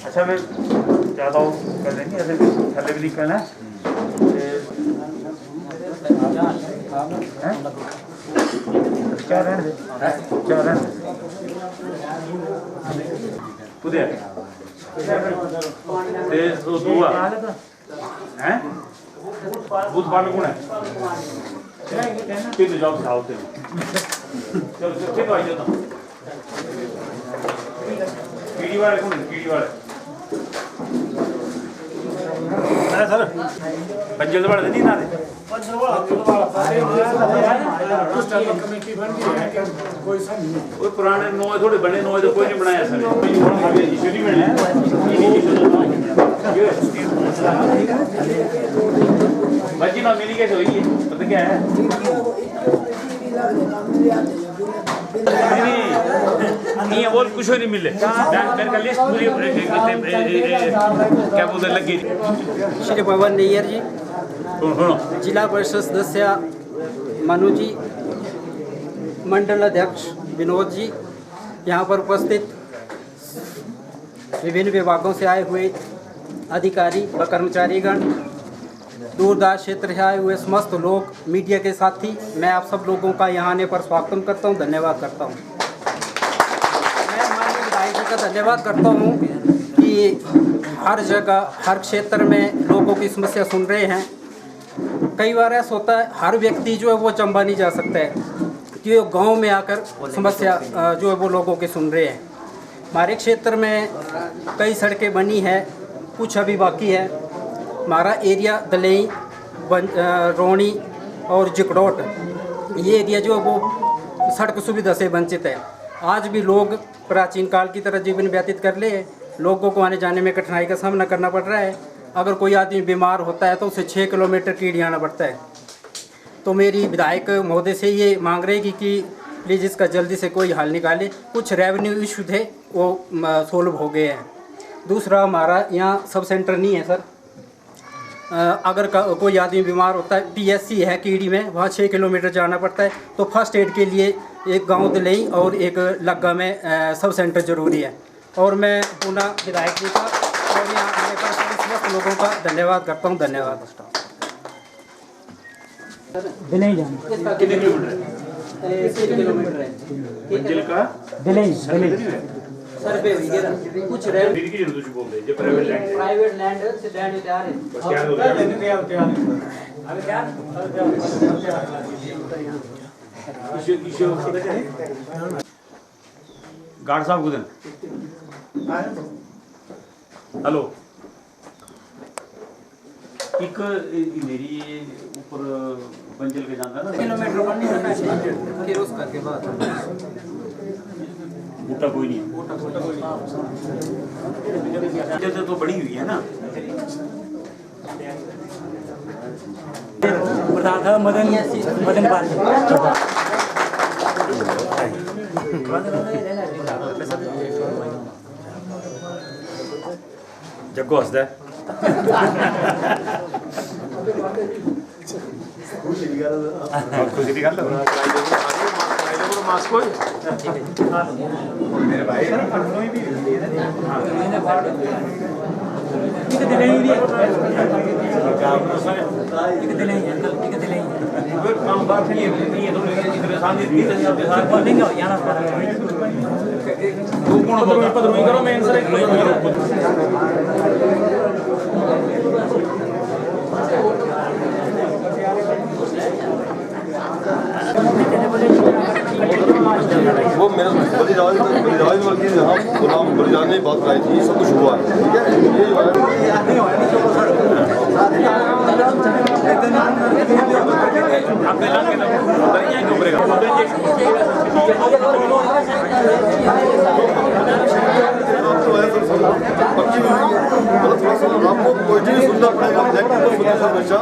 अच्छा मैं चाहता हूँ कर देंगे ऐसे थले भी निकलना है क्या रहने दे क्या रहने दे दुआ हैं बुध पाल कौन है फिर जॉब साउथ में चलो फिर आ जाता पीडी वाले कौन है पीडी वाले अरे सर पंजल वाले नहीं ना पंजल वाला कमेटी बन गई है कि कोई सा नहीं वो पुराने नोए थोड़े बने नोए तो कोई नहीं बनाया सर इशू बने बच्ची ना मिली कैसे हुई है पता क्या है नहीं वो कुछ नहीं मिले मेरे का लिस्ट पूरी क्या बोलते लगी श्री पवन नैयर जी जिला परिषद सदस्य मनु जी मंडल अध्यक्ष विनोद जी यहाँ पर उपस्थित विभिन्न विभागों से आए हुए अधिकारी व कर्मचारीगण दूरदराज क्षेत्र से आए हुए समस्त लोग मीडिया के साथी मैं आप सब लोगों का यहाँ आने पर स्वागत करता हूँ धन्यवाद करता हूँ। मैं माननीय विधायक जी का धन्यवाद करता हूँ कि हर जगह हर क्षेत्र में लोगों की समस्या सुन रहे हैं। कई बार ऐसा होता है हर व्यक्ति जो है वो चंबा नहीं जा सकता है कि वो गाँव में आकर समस्या जो है वो लोगों की सुन रहे हैं। हमारे क्षेत्र में कई सड़कें बनी हैं कुछ अभी बाकी है। हमारा एरिया दलई रोणी और जिकड़ोट ये एरिया जो है वो सड़क सुविधा से वंचित है। आज भी लोग प्राचीन काल की तरह जीवन व्यतीत कर ले लोगों को आने जाने में कठिनाई का सामना करना पड़ रहा है। अगर कोई आदमी बीमार होता है तो उसे 6 किलोमीटर कीड़ी आना पड़ता है। तो मेरी विधायक महोदय से ये मांग रहे कि प्लीज़ इसका जल्दी से कोई हल निकाले। कुछ रेवेन्यू इशू थे वो सोल्व हो गए हैं। दूसरा हमारा यहाँ सब सेंटर नहीं है सर। अगर कोई आदमी बीमार होता है PSC है कीड़ी में वहाँ 6 किलोमीटर जाना पड़ता है। तो फर्स्ट एड के लिए एक गांव दलई और एक लग्गा में सब सेंटर ज़रूरी है। और मैं पुनः विधायक जी का और यहाँ आने पर समस्त लोगों का धन्यवाद करता हूँ। धन्यवाद। दिल्ली जाना कितने किलोमीटर है 6 किलोमीटर है मंजिल का दिल्ली सर पे कुछ रेल की जरूरत है बोल दे जो प्राइवेट लैंड से लैंड तैयार है गार्ड साहब को देना हेलो एक मेरी ऊपर बंजल के जाता ना किलोमीटर फिर उसका के बाद बूटा कोई नहीं है तो बड़ी हुई है ना प्रधान था मदन पाल जग्गो हंसदा खुशी की गल मास्क मेरे भाई करो मैं आंसर गुलाम गुलजार ने बात कराई थी, सब कुछ हुआ है, ठीक है। ये जो पक्की हुई है, मतलब थोड़ा सा आपको पॉजिटिव सुनना पड़ेगा, नेगेटिव तो सुनने से हमेशा।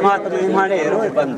मात मेहमाने रोज बंद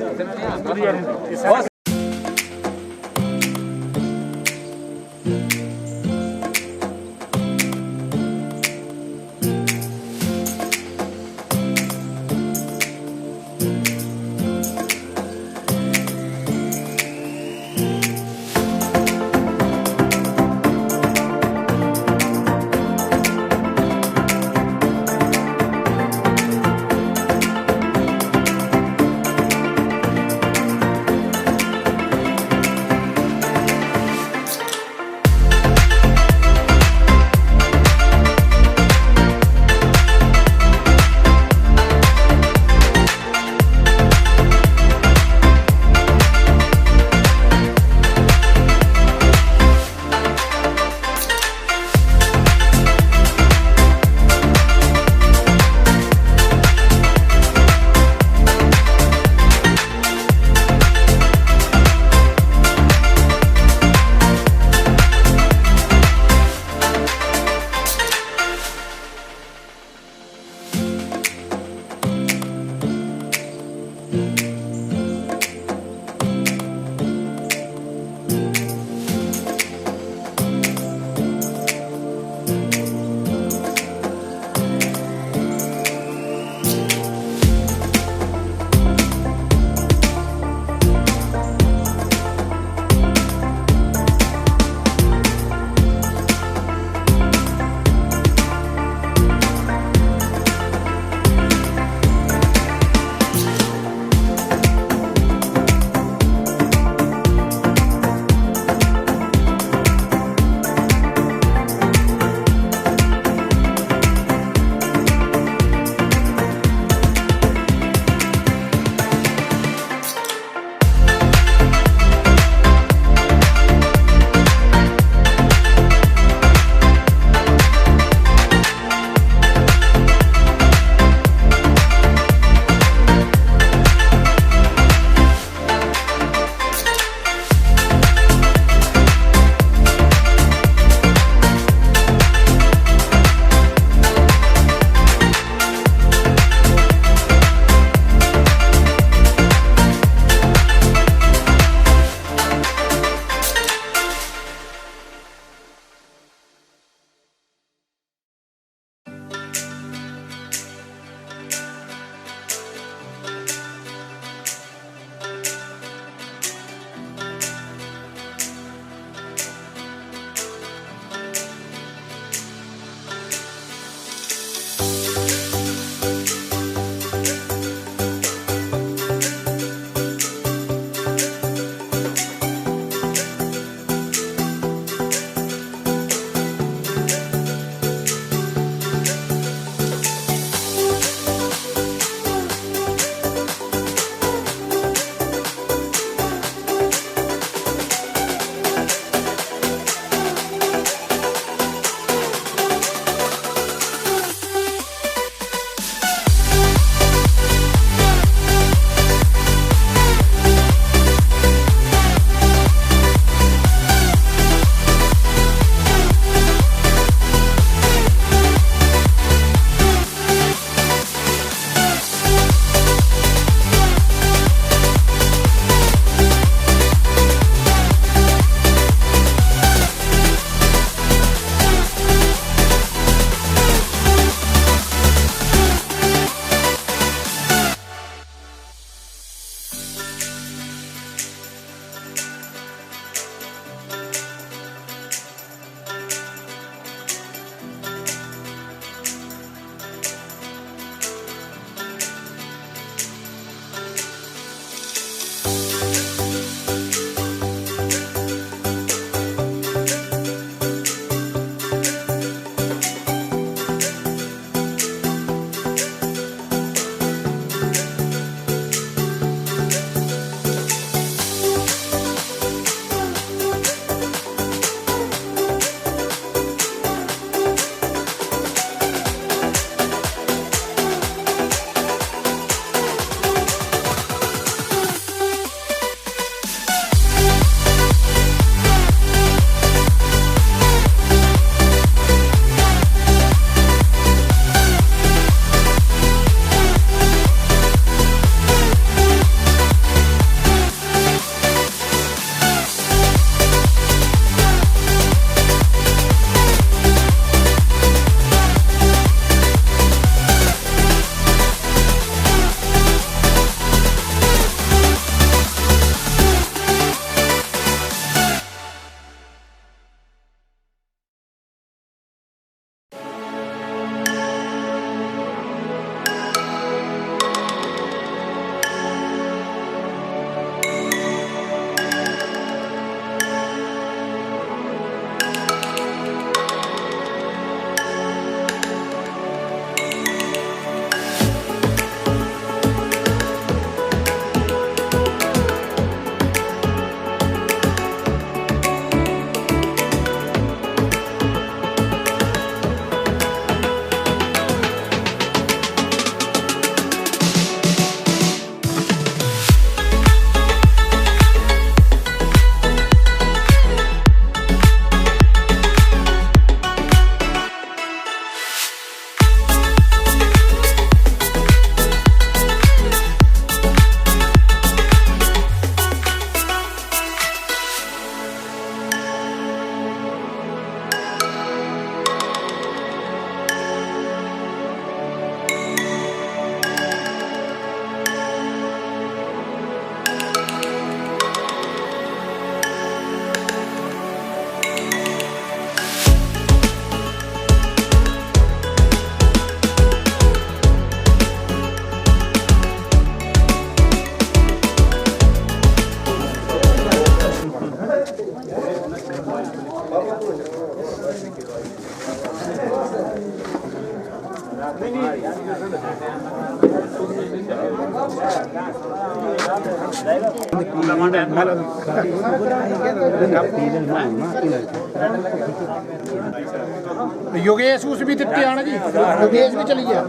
योगेश उस भी दिखते आना जी, योगेश भी चली गया,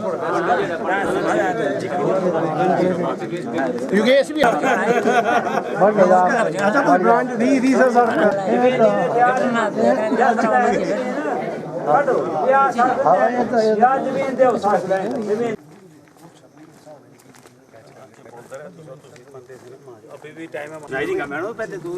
योगेश भी अभी भी टाइम है नहीं का मैडम पहले तू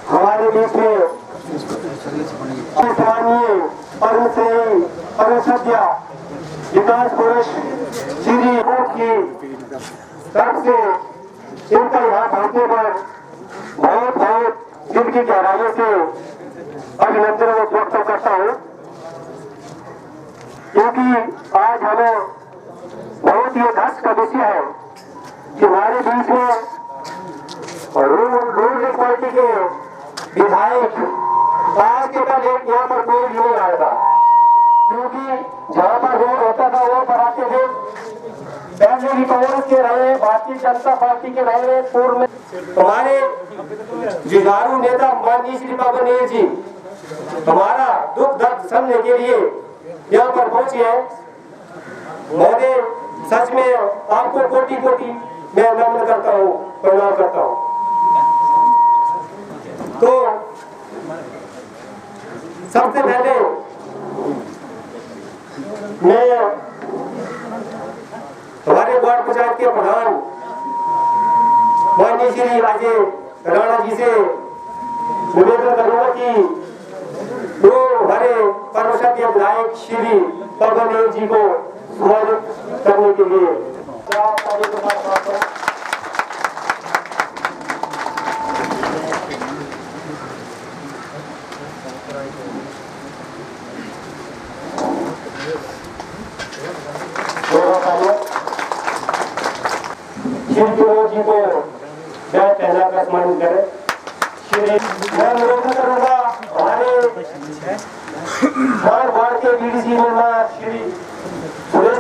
हमारे बीच में परिषद्या विकास पुरुष श्री की तरफ से इनका यहाँ पहुंचने पर बहुत बहुत दिल की गहराइयों से अभिनंदन व्यक्त करता हूँ, क्योंकि आज हमें बहुत ही हर्ष का विषय है कि हमारे बीच में रूलिंग पार्टी के विधायक आज के कल यहाँ पर कोई भी नहीं आया था, क्योंकि जहाँ पर वो रहता था वो पर आते थे, पहले भी कांग्रेस के रहे, भारतीय जनता पार्टी के रहे, पूर्व में हमारे जुझारू नेता माननीय श्री पवन जी हमारा दुख दर्द समझने के लिए यहाँ पर पहुंचे हैं। महोदय, सच में आपको कोटि कोटि मैं नमन करता हूँ, प्रणाम करता हूँ। तो सबसे पहले मैं हमारे वार्ड पंचायत के प्रधान माननीय श्री अजय राणा जी से निवेदन करूंगा कि वो हमारे परिषद के विधायक श्री पवन जी को सम्मानित करने के लिए जी को बैग पहनाकर सम्मानित करें। मैं निवेदन करूंगा हमारे वार्ड के बीडीसी मेंबर श्री सुरेश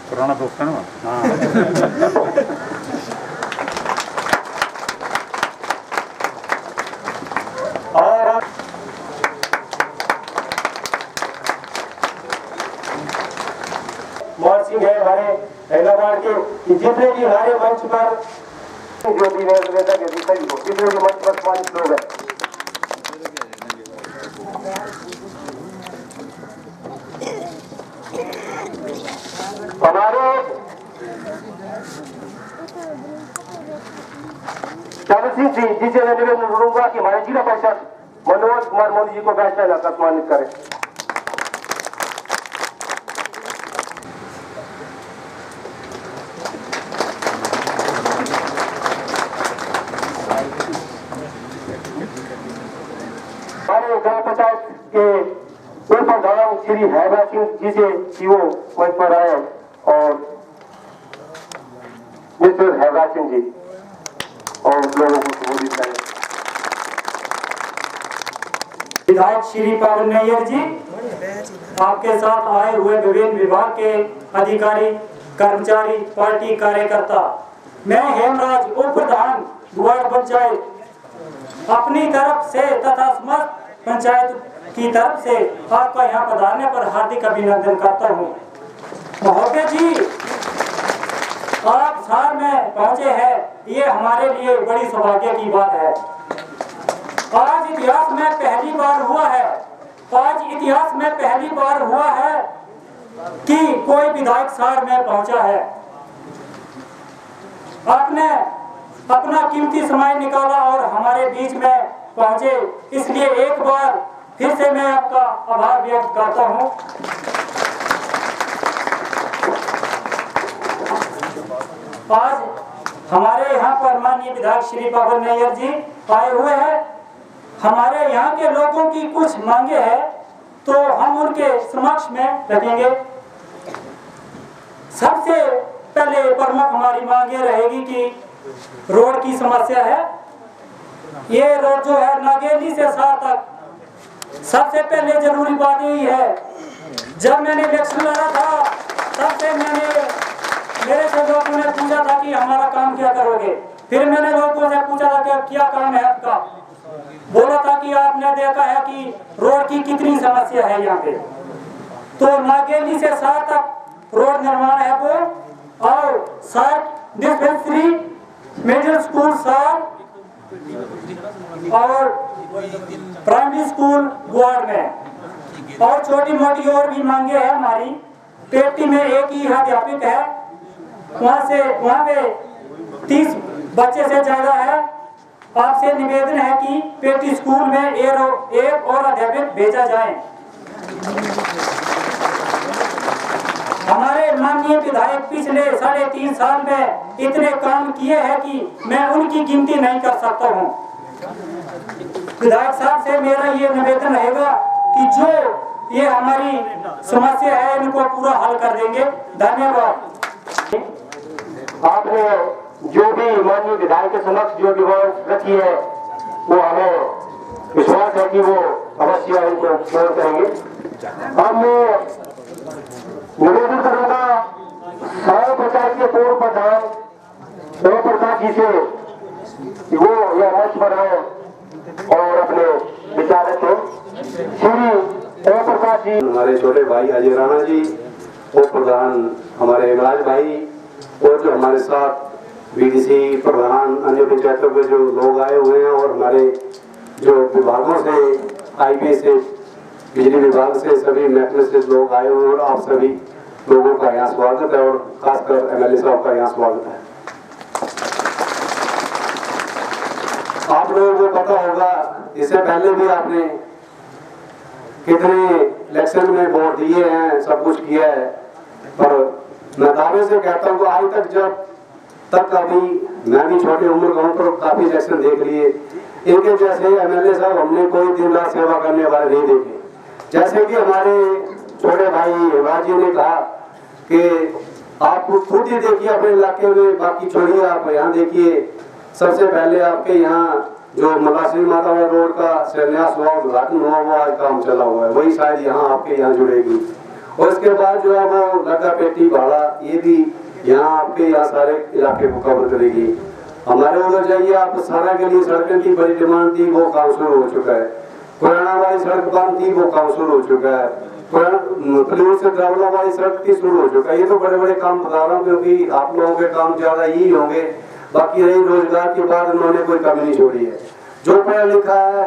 पुराना दोस्त है ना। हाँ सिंह है हमारे हैदराबाद के जितने भी हमारे मंच पर जो भी जितने भी मंच पर सम्मानित लोग हैं हमारे चंद्रसिंह जी जिसे मैं निवेदन करूंगा कि हमारे जिला परिषद मनोज कुमार मोदी जी को बैच पहनाकर सम्मानित करें। हमारे ग्राम पंचायत के उप प्रधान श्री हैदर सिंह जी से सीओ मंच पर आए और मिस्टर हैदर सिंह जी और लोगों को संबोधित करें। विधायक श्री पावन नैयर जी, आपके साथ आए हुए विभिन्न विभाग के अधिकारी, कर्मचारी, पार्टी कार्यकर्ता, मैं हेमराज उप प्रधान वार्ड पंचायत अपनी तरफ से तथा समस्त पंचायत की तरफ से आपका यहाँ पधारने पर हार्दिक अभिनंदन करता हूँ। महोदय जी, आप शहर में पहुँचे हैं, ये हमारे लिए बड़ी सौभाग्य की बात है। आज इतिहास में पहली बार हुआ है कि कोई विधायक शहर में पहुंचा है। आपने अपना कीमती समय निकाला और हमारे बीच में पहुंचे, इसलिए एक बार फिर से मैं आपका आभार व्यक्त करता हूं। आज हमारे यहाँ पर माननीय विधायक श्री पावन नैयर जी आए हुए हैं। हमारे यहाँ के लोगों की कुछ मांगे हैं तो हम उनके समक्ष में रखेंगे। सबसे पहले प्रमुख हमारी मांग ये रहेगी कि रोड की समस्या है। ये रोड जो है नागेली से सार तक, सबसे पहले जरूरी बात यही है। जब मैंने इलेक्शन लड़ा था तब से मेरे से लोगों ने पूछा था कि हमारा काम क्या करोगे। फिर मैंने लोगों से पूछा था कि क्या काम है आपका। बोला था कि आपने देखा है कि रोड की कितनी समस्या है यहाँ पे। तो नागेली से सार तक रोड निर्माण है वो, और सार डिस्पेंसरी, मिडिल स्कूल सार और प्राइमरी स्कूल वार्ड में, और छोटी मोटी और भी मांगे हैं हमारी। पेटी में एक ही अध्यापक है, वहाँ पे 30 बच्चे से ज्यादा है। आपसे निवेदन है कि पेटी स्कूल में एक और अध्यापक भेजा जाए। हमारे माननीय विधायक पिछले 3.5 साल में इतने काम किए हैं कि मैं उनकी गिनती नहीं कर सकता हूँ। विधायक साहब से मेरा ये निवेदन रहेगा कि जो ये हमारी समस्या है इनको पूरा हल कर देंगे। धन्यवाद। आपने जो भी माननीय विधायक के समक्ष जो डिमांड रखी है वो हमें विश्वास है कि वो अवश्य इनको पूर्ण करेंगे। अब मैं निवेदन करूंगा सारा पंचायत के पूर्व प्रधान ओम प्रकाश जी से कि वो यह मंच पर आए और अपने विचार रखें। श्री ओम प्रकाश जी, हमारे छोटे भाई अजय राणा जी, उप प्रधान हमारे हेमराज भाई, और जो हमारे साथ बीडीसी प्रधान, अन्य पंचायतों के जो लोग आए हुए हैं, और हमारे जो विभागों से, आईपीएस से, बिजली विभाग से सभी महकमे से लोग आए हुए हैं, और आप सभी लोगों का यहाँ स्वागत है, और खासकर एमएलए साहब का यहाँ स्वागत है। आप लोगों को पता होगा, इससे पहले भी आपने कितने इलेक्शन में वोट दिए हैं, सब कुछ किया है, पर मैं दावे से कहता हूँ कि आज तक जब तक अभी मैं भी छोटी उम्र का हूँ पर काफी इलेक्शन देख लिए, इनके जैसे एमएलए साहब हमने कोई दिन रात सेवा करने वाले नहीं देखे। जैसे कि हमारे छोटे भाई युवराज जी ने कहा कि आप खुद ही देखिए अपने इलाके में, बाकी छोड़िए आप यहाँ देखिए। सबसे पहले आपके यहाँ जो मलाश्री माता रोड का शिलान्यास हुआ, उद्घाटन हुआ, वो आज काम चला हुआ है, वही शायद यहाँ आपके यहाँ जुड़ेगी। और इसके बाद जो है वो लगा पेटी भाड़ा, ये भी यहाँ आपके यहाँ सारे इलाके को कवर करेगी। हमारे उधर जाइए आप, सारा के लिए सड़कों की बड़ी डिमांड थी, वो काम शुरू हो चुका है। पुराना वाली सड़क बंद थी, वो काम शुरू हो चुका है। पुराना से ड्रावला वाली सड़क की शुरू हो चुका है। ये तो बड़े बड़े काम बता रहा हूँ क्योंकि आप लोगों के काम ज्यादा यही होंगे। बाकी रही रोजगार की बात, उन्होंने कोई कमी नहीं छोड़ी है। जो पढ़ा लिखा है,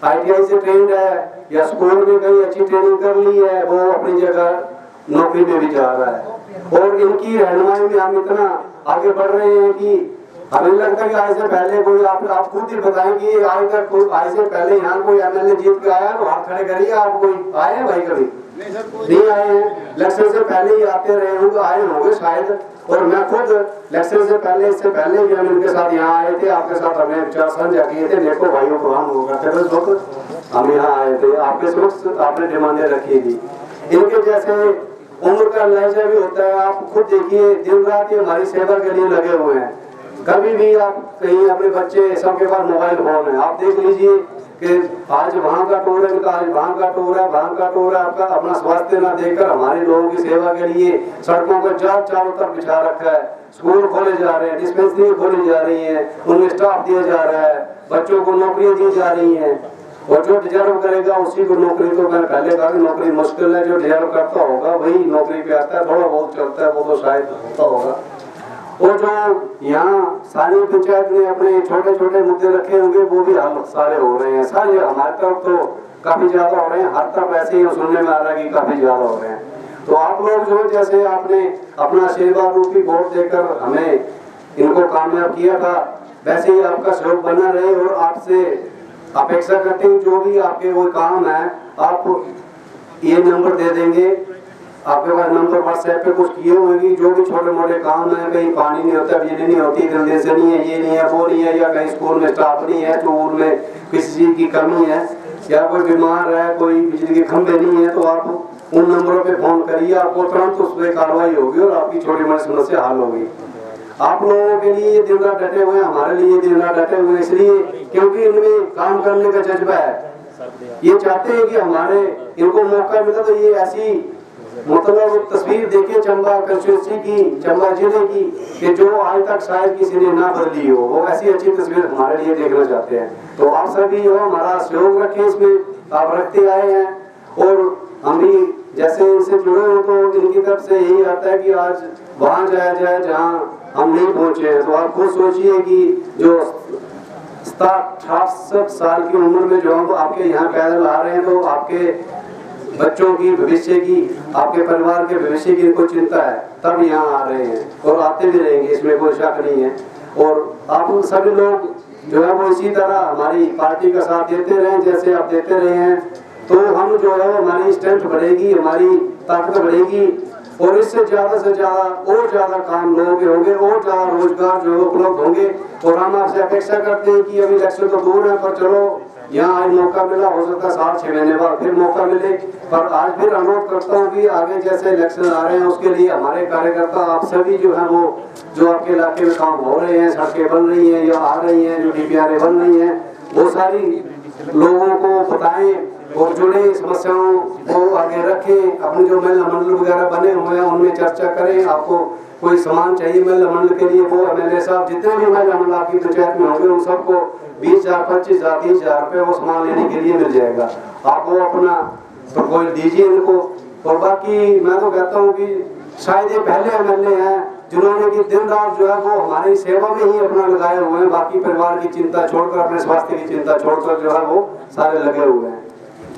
ITI से ट्रेंड है या स्कूल में कहीं अच्छी ट्रेनिंग कर ली है, वो अपनी जगह नौकरी में भी जा रहा है। और इनकी रहनुमाई में हम इतना आगे बढ़ रहे हैं कि हमें लगता है कि आज से पहले कोई आप खुद ही बताएं कि आज तक कोई आज से पहले यहाँ कोई एमएलए जीत के आया तो हाथ खड़े करिए। आप कोई आए हैं भाई? कभी नहीं आए हैं। इलेक्शन से पहले ही आते रहे होंगे, तो आए होंगे शायद। और मैं खुद इलेक्शन से पहले, इससे पहले भी हम इनके साथ यहाँ आए थे, आपके साथ हमने विचार साझा किए थे। देखो भाइयों को हम करते थे, उस वक्त हम यहाँ आए थे, आपके समक्ष आपने डिमांडें रखी थी। इनके जैसे उम्र का लहजा भी होता है। आप खुद देखिए, दिन रात ये हमारी सेवा के लिए लगे हुए हैं। कभी भी आप कहीं अपने बच्चे, सबके पास मोबाइल फोन है, आप देख लीजिए कि आज वहाँ का टूर है, आज वहाँ का टूर है, वहाँ का टूर है। आपका अपना स्वास्थ्य ना देखकर हमारे लोगों की सेवा के लिए सड़कों को चारों तरफ बिछा रखा है। स्कूल खोले जा रहे हैं, डिस्पेंसरी खोली जा रही है, उनमें स्टाफ दिया जा रहा है, बच्चों को नौकरियां दी जा रही है। और जो डिजर्व करेगा उसी को नौकरी, तो मैंने पहले कहा कि नौकरी मुश्किल है, जो डिजर्व करता होगा वही नौकरी पे आता है। थोड़ा बहुत चलता है वो तो शायद होता होगा। और जो यहाँ सारी पंचायत ने अपने छोटे छोटे मुद्दे रखे होंगे, वो भी हल सारे हो रहे हैं। सारे हमारे तरफ तो काफी ज्यादा हो रहे हैं, हर तरफ ऐसे ही सुनने में आ रहा है कि काफी ज्यादा हो रहे हैं। तो आप लोग जो जैसे आपने अपना आशीर्वाद रूपी वोट देकर हमें इनको कामयाब किया था, वैसे ही आपका सहयोग बना रहे। और आपसे अपेक्षा करते हैं जो भी आपके कोई काम है, आप ये नंबर दे देंगे, आपके पास नंबर व्हाट्सएप पे कुछ किए होंगे। जो भी छोटे मोटे काम है, कहीं पानी नहीं होता, बिजली नहीं होती, कंडेंसर नहीं है, ये नहीं है, वो नहीं है, या कहीं स्कूल में स्टाफ नहीं है, स्कूल में किसी चीज की कमी है, या कोई बीमार है, कोई बिजली के खंभे नहीं है, तो आप उन नंबरों पे फोन करिए, आपको तुरंत उस पर कार्रवाई होगी और आपकी छोटी मोटी समस्या हल होगी। आप लोगों के लिए दिन रात डटे हुए हैं, हमारे लिए दिन रात डटे हुए हैं, इसलिए क्योंकि इनमें काम करने का जज्बा है। ये चाहते हैं कि हमारे इनको मौका मिला तो ये ऐसी मतलब तस्वीर देखे चंबा कंस्टिट्यूंसी की, चंबा जिले की, कि जो आज तक शायद किसी ने ना बदली हो, वो ऐसी अच्छी तस्वीर हमारे लिए देखना चाहते हैं। तो आप सभी जो हमारा सहयोग रखें, इसमें आप रखते आए हैं और हम भी जैसे इनसे जुड़े हो तो इनकी तरफ से यही आता है कि आज वहाँ जाया जाए जहाँ हम नहीं पहुंचे हैं। तो आप खुद सोचिए कि जो 67 साल की उम्र में जो हम आपके यहाँ पैदल आ रहे हैं, तो आपके बच्चों की भविष्य की, आपके परिवार के भविष्य की इनको चिंता है, तब यहाँ आ रहे हैं और आते भी रहेंगे, इसमें कोई शक नहीं है। और आप सभी लोग जो है वो इसी तरह हमारी पार्टी का साथ देते रहें जैसे आप देते रहे हैं, तो हम जो है हमारी स्ट्रेंथ बढ़ेगी, हमारी ताकत बढ़ेगी और इससे ज्यादा से ज्यादा और ज्यादा काम लोगों के होंगे और ज्यादा रोजगार जो है उपलब्ध होंगे। और हम आपसे अपेक्षा करते हैं कि अभी इलेक्शन तो दूर है, पर चलो यहाँ आज मौका मिला, हो सकता है 7-6 महीने बाद फिर मौका मिले। पर आज फिर अनुरोध करता हूँ कि आगे जैसे इलेक्शन आ रहे हैं उसके लिए हमारे कार्यकर्ता आप सभी जो है वो जो आपके इलाके में काम हो रहे हैं, सड़कें बन रही हैं या आ रही हैं, जो DPR बन रही हैं, वो सारी लोगों को बताएं और जुड़े समस्याओं को आगे रखें। अपने जो महिला मंडल वगैरह बने हुए हैं उनमें चर्चा करें। आपको कोई सामान चाहिए महिला मंडल के लिए, वो MLA साहब जितने भी महिला मंडल आपकी पंचायत में होंगे उन सबको 20,000, 25,000, 30,000 रुपये वो सामान लेने के लिए मिल जाएगा। आप वो अपना प्रपोजल दीजिए इनको। और बाकी मैं तो कहता हूँ कि शायद ये पहले MLA हैं जिन्होंने कि दिन रात जो है वो हमारी सेवा में ही अपना लगाए हुए हैं, बाकी परिवार की चिंता छोड़कर, अपने स्वास्थ्य की चिंता छोड़कर जो है वो सारे लगे हुए हैं।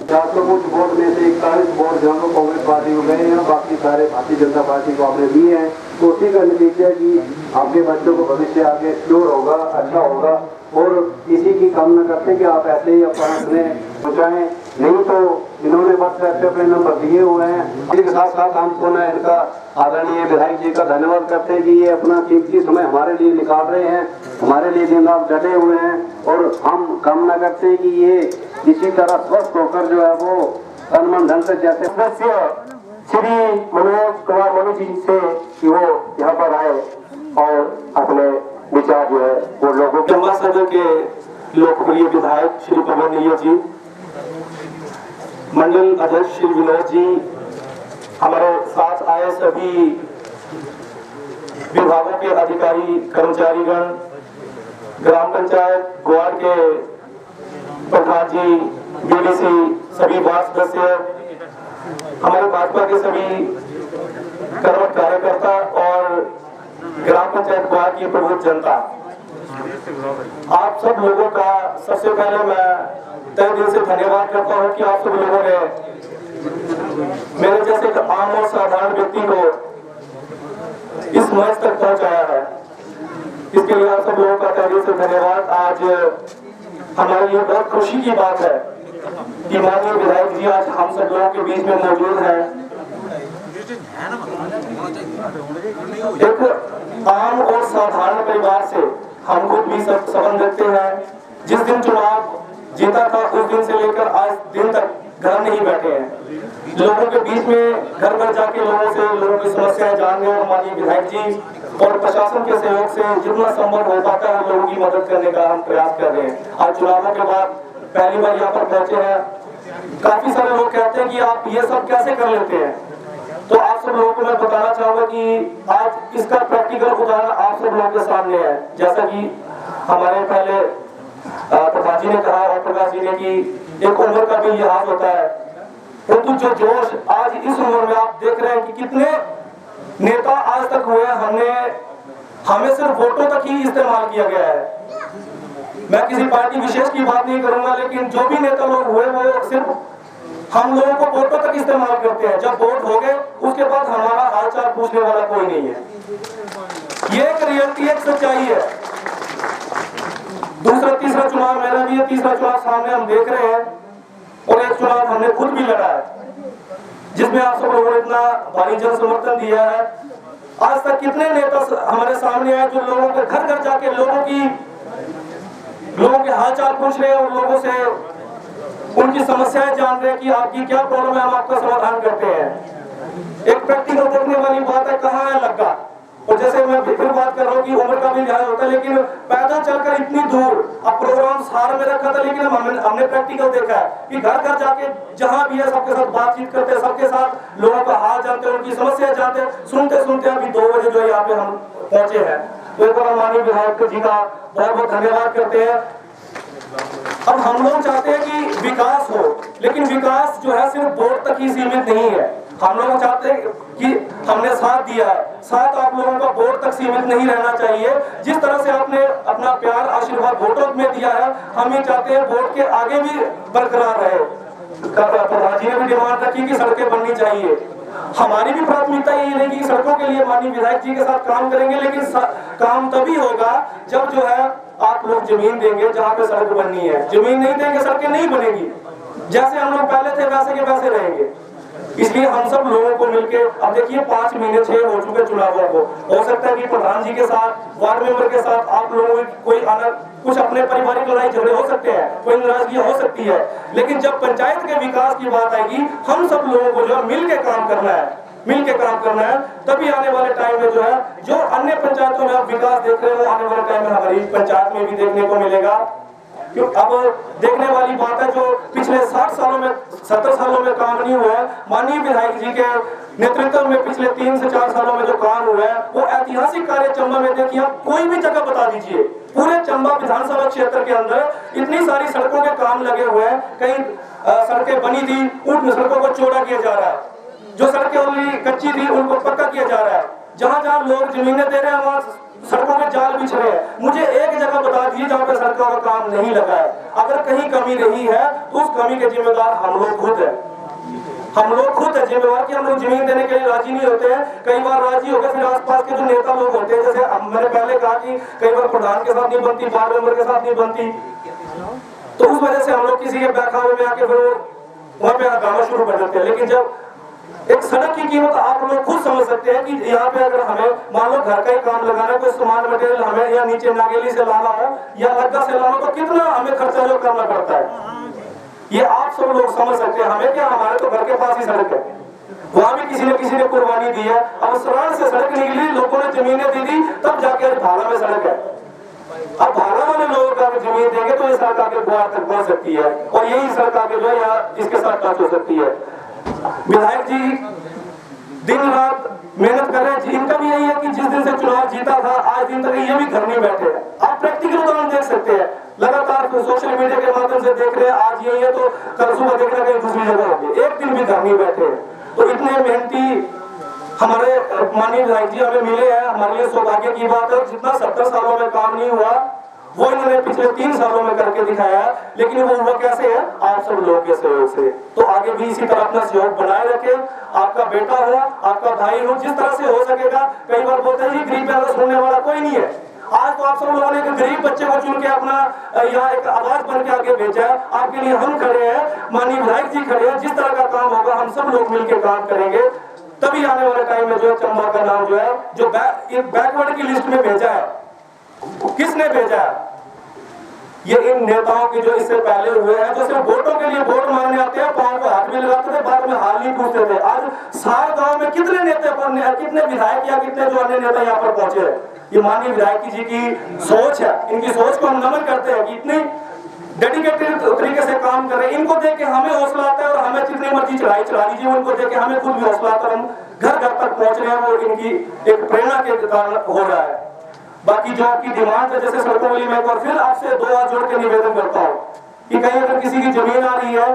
400 वोट में से 41 वोट जो है कांग्रेस पार्टी को गए हैं, बाकी सारे भारतीय जनता पार्टी को आपने दिए हैं। तो उसी का नतीजा है कि आपके बच्चों को भविष्य आगे श्योर होगा, अच्छा होगा और इसी की कामना करते हैं कि आप ऐसे ही अपना सुने पहुँचाएँ। नहीं तो इन्होंने व्हाट्सएप पे अपने नंबर दिए हुए हैं, इनके साथ साथ हम पुनः इनका आदरणीय विधायक जी का धन्यवाद करते हैं कि ये अपना कीमती समय हमारे लिए निकाल रहे हैं, हमारे लिए दिन रात डटे हुए हैं। और हम कामना करते हैं कि ये इसी तरह स्वस्थ होकर जो है वो तन मन धन से जैसे सदस्य श्री मनोज कुमार मनु जी से कि वो यहाँ पर आए और अपने विचार जो है वो लोगों के चंबा सदर के लोकप्रिय विधायक श्री पवन नैयर जी, मंडल अध्यक्ष श्री विनोद जी, हमारे साथ आए सभी विभागों के अधिकारी कर्मचारीगण, ग्राम पंचायत ग्वाड़ के प्रधान जी, बीडीसी, सभी वार्ड सदस्य, हमारे भाजपा के सभी कर्मठ कार्यकर्ता और ग्राम पंचायत ग्वाड़ की प्रबुद्ध जनता, आप सब लोगों का सबसे पहले मैं तहे दिल से धन्यवाद करता हूं कि आप सब लोगों ने मेरे जैसे एक आम और साधारण व्यक्ति को इस मंच तक पहुंचाया है। इसके लिए आप सब लोगों का तहे दिल से धन्यवाद। आज हमारे लिए बहुत खुशी की बात है कि माननीय विधायक जी आज हम सब लोगों के बीच में मौजूद हैं। एक आम और साधारण परिवार से हम खुद भी संबंध रखते हैं। जिस दिन चुनाव जीता था उस दिन से लेकर आज दिन तक घर नहीं बैठे हैं, लोगों के बीच में घर घर जाके लोगों की समस्याएं जानने और माननीय विधायक जी और प्रशासन के सहयोग से जितना संभव हो पाता है लोगों की मदद करने का हम प्रयास कर रहे हैं। आज चुनावों के बाद पहली बार यहाँ पर पहुंचे हैं। काफी सारे लोग कहते हैं कि आप ये सब कैसे कर लेते हैं, तो आप सब लोगों को मैं बताना चाहूंगा कि आज इसका प्रैक्टिकल उदाहरण आप सब लोगों के सामने है। जैसा कि हमारे पहले प्रधान जी ने कहा और प्रकाश जी ने कि एक उम्र का भी लिहाज होता है, परंतु जो जोश आज इस उम्र में आप देख रहे हैं कि कितने नेता आज तक हुए, हमें सिर्फ वोटों तक ही इस्तेमाल किया गया है। मैं किसी पार्टी विशेष की बात नहीं करूंगा, लेकिन जो भी नेता लोग हुए वो सिर्फ हम लोगों को वोटों तक इस्तेमाल करते हैं। जब वोट हो गए उसके बाद हमारा हालचाल पूछने वाला कोई नहीं है। ये एक रियलिटी, एक सच्चाई है। दूसरा तीसरा चुनाव मेरा भी है, तीसरा चुनाव सामने हम देख रहे हैं और एक चुनाव हमने खुद भी लड़ा है जिसमें आप सब लोगों ने इतना भारी जन समर्थन दिया है। आज तक कितने नेता हमारे सामने आए जो लोगों के घर घर जाके लोगों के हालचाल पूछ रहे हैं और लोगों से उनकी समस्याएं जान रहे हैं कि आपकी क्या प्रॉब्लम है, हम आपका समाधान करते हैं। एक प्रैक्टिकल देखने वाली बात है, कहाँ है लग्गा। और जैसे मैं फिर बात कर रहा हूँ कि उम्र का भी लिहाज होता है, लेकिन पैदल चलकर इतनी दूर, अब प्रोग्राम सार में रखा था लेकिन हमने प्रैक्टिकल देखा है कि घर घर जाके जहाँ भी है सबके साथ बातचीत करते हैं, सबके साथ लोगों का हाल जानते हैं, उनकी समस्या जानते हैं। सुनते सुनते अभी 2 बजे जो है यहाँ पे हम पहुंचे हैं। तो एक बार माननीय विधायक जी का बहुत बहुत धन्यवाद करते हैं। अब हम लोग चाहते हैं कि विकास हो, लेकिन विकास जो है सिर्फ वोट तक ही सीमित नहीं है। हम लोग चाहते हैं कि हमने साथ दिया है, साथ आप लोगों का वोट तक सीमित नहीं रहना चाहिए। जिस तरह से आपने अपना प्यार आशीर्वाद वोटों में दिया है, हम ये चाहते हैं वोट के आगे भी बरकरार रहे। प्रधान जी ने भी डिमांड रखी कि सड़कें बननी चाहिए। हमारी भी प्राथमिकता यही रहेगी कि सड़कों के लिए माननीय विधायक जी के साथ काम करेंगे, लेकिन काम तभी होगा जब जो है आप लोग जमीन देंगे जहाँ पे सड़क बननी है। जमीन नहीं देंगे सड़कें नहीं बनेगी। जैसे हम लोग पहले थे वैसे के वैसे रहेंगे। इसलिए हम सब लोगों को मिलकर, अब देखिए 5 महीने 6 हो चुके चुनावों को, हो सकता है कि प्रधान जी के साथ, वार्ड मेंबर के साथ आप लोगों में कोई कुछ अपने पारिवारिक लड़ाई झगड़े हो सकते हैं, कोई नाराजगी हो सकती है, लेकिन जब पंचायत के विकास की बात आएगी हम सब लोगों को जो है मिल के काम करना है, मिल के काम करना है। तभी आने वाले टाइम में जो है जो अन्य पंचायतों में आप विकास देख रहे हो, आने वाले टाइम में हमारी पंचायत में भी देखने को मिलेगा। क्यों अब देखने वाली बात है जो पिछले 60 सालों में 70 सालों में काम नहीं हुआ है, माननीय विधायक जी के नेतृत्व में पिछले 3 से 4 सालों में जो काम हुआ है वो ऐतिहासिक कार्य चंबा में देखिए। आप कोई भी जगह बता दीजिए, पूरे चंबा विधानसभा क्षेत्र के अंदर इतनी सारी सड़कों के काम लगे हुए हैं। कहीं सड़कें बनी थी, उन सड़कों को चौड़ा किया जा रहा है, जो सड़कें ऑलरेडी कच्ची थी उनको पक्का किया जा रहा है। जहां जहां लोग जमीनें दे रहे हैं वहां सड़कों के जाल बिछ रहे हैं। मुझे एक जगह बता दीजिए जहां पे सड़कों का काम नहीं लगा है। अगर कहीं कमी रही है तो उस कमी के जिम्मेदार हम लोग खुद हैं। हम लोग खुद है जिम्मेवार कि हम लोग जमीन देने के लिए राजी नहीं होते हैं। कई बार राजी होकर फिर आसपास के जो नेता लोग होते हैं, जैसे मैंने पहले कहा कि कई बार प्रधान के साथ नहीं बनती, वार्ड मेंबर के साथ नहीं बनती, तो उस वजह से हम लोग किसी के बहकावे में आके फिर वहां पे हंगामा शुरू कर देते हैं। लेकिन जब एक सड़क की कीमत आप लोग खुद समझ सकते हैं कि यहाँ पे अगर हमें मान लो घर का ही काम लगाना, कोई सामान मटेरियल हमें या नीचे नागेली से लाना हो या लग्गा से लाना हो, तो कितना हमें खर्चा जो करना पड़ता है, ये आप सब लोग समझ सकते हैं। हमें क्या, हमारे तो घर के पास ही सड़क है, वहां भी किसी ने कुर्बानी दी है। अब सड़क से सड़क निकली, लोगों ने जमीनें दी थी, तब जाके भाला में सड़क है। अब भाला वाले लोगों का जमीन देंगे तो ये सड़क आगे द्वार तक पहुंच सकती है, और यही सड़क आगे जो है यहाँ इसके साथ टच हो सकती है। विधायक जी दिन रात मेहनत कर रहे हैं। इनका भी यही है कि जिस दिन से चुनाव जीता था आज दिन तक ये भी घर नहीं बैठे हैं। आप प्रैक्टिकल उदाहरण देख सकते हैं, लगातार सोशल मीडिया के माध्यम से देख रहे हैं, आज यही है तो कल सुबह देखना कहीं दूसरी जगह होगी, एक दिन भी घर नहीं बैठे। तो इतने मेहनती हमारे माननीय विधायक जी हमें मिले हैं, हमारे लिए सौभाग्य की बात है। जितना 70 सालों में काम नहीं हुआ वो इन्होंने पिछले 3 सालों में करके दिखाया है। लेकिन वो हुआ कैसे है, आप सब लोगों के सहयोग से। तो आगे भी इसी तरह अपना सहयोग बनाए रखें। आपका बेटा हो, आपका भाई हो, जिस तरह से हो सकेगा। कई बार बोलते हैं गरीब पैदा सुनने वाला कोई नहीं है। आज तो आप सब लोगों ने एक गरीब बच्चे को चुन के अपना यहाँ एक आवाज बन के आगे भेजा है। आपके लिए हम खड़े हैं, माननीय विधायक जी खड़े हैं। जिस तरह का काम होगा हम सब लोग मिलकर काम करेंगे, तभी आने वाले टाइम में जो है चंबा का नाम जो है जो बैकवर्ड की लिस्ट में भेजा है, किसने भेजा है? ये इन नेताओं की जो इससे पहले हुए हैं, जो सिर्फ वोटों के लिए वोट मांगने आते हैं, पांव को हाथ में लगाते थे, बाद में हाल नहीं पूछते थे। आज सार गांव में कितने नेता, कितने विधायक या कितने जो अन्य नेता यहाँ पर पहुंचे हैं, ये माननीय विधायक जी की सोच है। इनकी सोच को हम नमन करते हैं कि इतनी डेडिकेटेड तरीके से काम कर रहे हैं। इनको देख के हमें हौसला आता है, और हमें जितनी मर्जी चढ़ाई चढ़ा लीजिए, उनको देख के हमें खुद भी हौसला आता है। हम घर घर तक पहुंच रहे हैं, वो इनकी एक प्रेरणा के कारण हो रहा है। बाकी जो आपकी डिमांड है, जैसे सड़कों वाली, मैं एक बार फिर आपसे 2 हाथ जोड़ के निवेदन करता हूँ कि कहीं अगर किसी की जमीन आ रही है,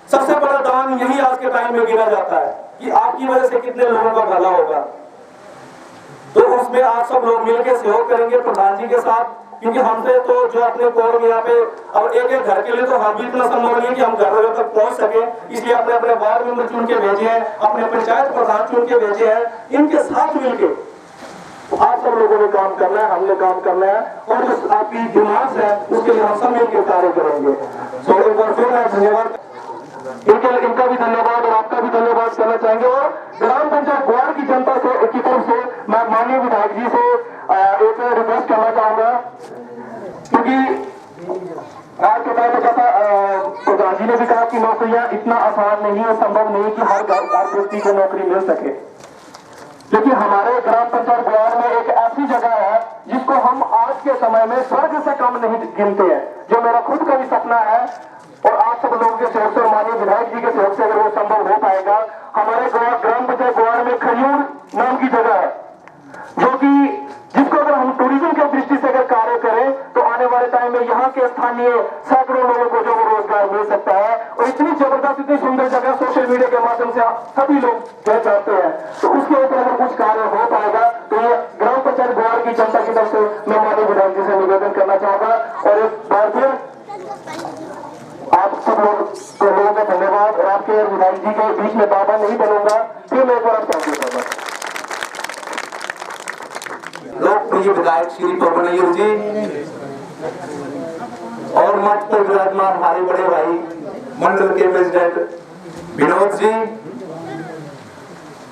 सबसे बड़ा दान यही आज के टाइम में गिना जाता है कि आपकी वजह से कितने लोगों का भला होगा। तो उसमें आप सब लोग मिलकर सहयोग करेंगे प्रधान जी के साथ, क्योंकि हमसे तो जो अपने कोरम यहाँ पे अब एक घर के लिए तो हम भी इतना संभव नहीं है कि हम घर तक पहुंच सके। इसलिए अपने अपने वार्ड मेंबर चुन के भेजे हैं, अपने पंचायत प्रधान चुन के भेजे हैं। इनके साथ मिलकर आप सब लोगों ने काम करना है, हमने काम करना है, और जो आपकी डिमांड्स है उसके लिए हम सब मिलकर कार्य करेंगे। तो एक बार फिर मैं धन्यवाद इनका भी धन्यवाद और आपका भी धन्यवाद करना चाहेंगे। और ग्राम पंचायत ग्वाड़ की जनता से की तरफ से मैं माननीय विधायक जी से एक रिक्वेस्ट करना चाहूंगा, क्योंकि आज के टाइम में जैसा प्रधान जी ने भी कहा कि नौकरियां इतना आसान नहीं है, संभव नहीं कि हर व्यक्ति को नौकरी मिल सके। लेकिन हमारे ग्राम पंचायत ग्वाड़ में एक ऐसी जगह है जिसको हम आज के समय में स्वर्ग से कम नहीं गिनते हैं, जो मेरा खुद का भी सपना है। और आप सब लोगों के सहयोग से, माननीय विधायक जी के सहयोग से अगर वो संभव हो पाएगा, हमारे ग्राम पंचायत ग्वाड़ में खजूर नाम की जगह है, जो कि जिसको अगर हम टूरिज्म के दृष्टि से अगर कार्य करें तो आने वाले टाइम में यहाँ के स्थानीय सैकड़ों लोगों को जो रोजगार मिल सकता है। और इतनी जबरदस्त, इतनी सुंदर जगह सोशल मीडिया के माध्यम से सभी लोग कह चाहते हैं, तो उसके ऊपर अगर कुछ कार्य हो पाएगा तो ये ग्राम पंचायत ग्वाड़ की जनता की तरफ से मैं माननीय विधायक जी से निवेदन करना चाहूंगा। और एक बार फिर आप सब लोगों का धन्यवाद। और आपके विधायक जी के बीच में बाबा नहीं बनूंगा, फिर मैं एक बार आपका लोकप्रिय विधायक श्री पवन अय्यर जी और मंच पर विराजमान हमारे बड़े भाई मंडल के प्रेसिडेंट विनोद जी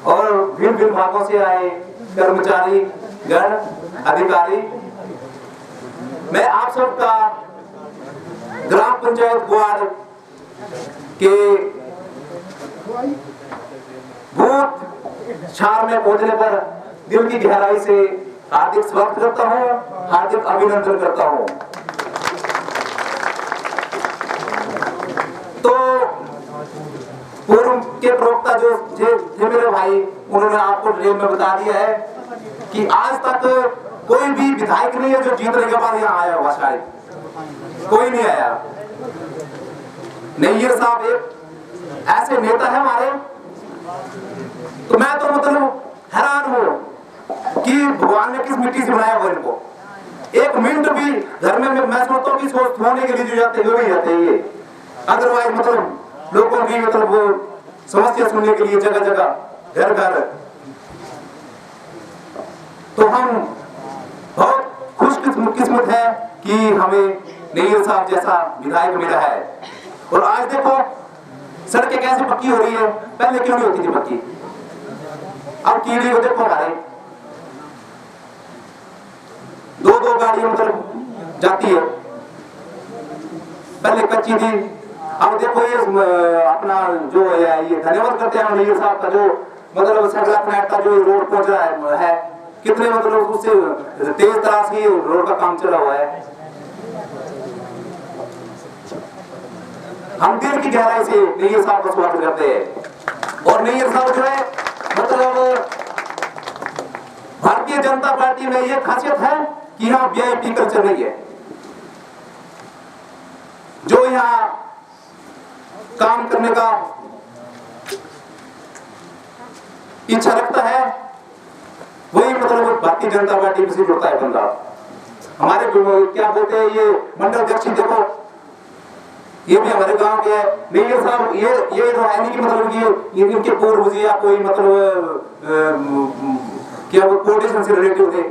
और विभिन्न विभागों से आए कर्मचारी गण अधिकारी, मैं आप सबका ग्राम पंचायत ग्वाड़ के बूथ 4 में पहुंचने पर दिल की गहराई से हार्दिक स्वागत करता हूं, हार्दिक अभिनंदन करता हूं। तो पूर्व के प्रवक्ता जो थे मेरे भाई, उन्होंने आपको डिटेल में बता दिया है कि आज तक कोई भी विधायक नहीं है जो जीतने के बाद यहाँ आया हुआ, शायद कोई नहीं आया। नैयर साहब एक ऐसे नेता है हमारे, तो मैं तो मतलब हैरान हूं कि भगवान ने किस मिट्टी से बनाया हुआ इनको। एक मिनट भी घर में मैं सोचता हूँ कि सोच होने के लिए जो जाते हुए ही जाते हैं ये, अदरवाइज मतलब लोगों की मतलब वो समस्या सुनने के लिए जगह जगह घर घर। तो हम बहुत खुशकिस्मत है कि हमें नैयर साहब जैसा विधायक मिला है। और आज देखो सड़कें कैसे पक्की हो रही है, पहले क्यों नहीं होती थी पक्की। अब कीड़ी को देखो, हमारे दो गाड़ियां मतलब जाती है, पहले कच्ची थी। अब देखो ये अपना जो है, ये धन्यवाद करते हैं नैयर साहब का, जो मतलब सगला फ्लैट का जो रोड पहुंच रहा है, कितने मतलब उससे तेज तरह से रोड का काम चला हुआ है। हम दिल की गहराई से नैयर साहब का स्वागत करते हैं। और नैयर साहब जो है मतलब भारतीय जनता पार्टी में ये खासियत है कि यहाँ वीआईपी कल्चर नहीं है। जो यहाँ काम करने का इच्छा रखता है वही मतलब भारतीय जनता पार्टी में से जुड़ता है बंदा। हमारे क्या बोलते हैं ये मंडल अध्यक्ष देखो, ये भी हमारे गांव के है। नैयर साहब ये तो है नहीं कि मतलब ये इनके पूर्वज या कोई मतलब क्या वो पॉलिटिशियन से रिलेटिव थे।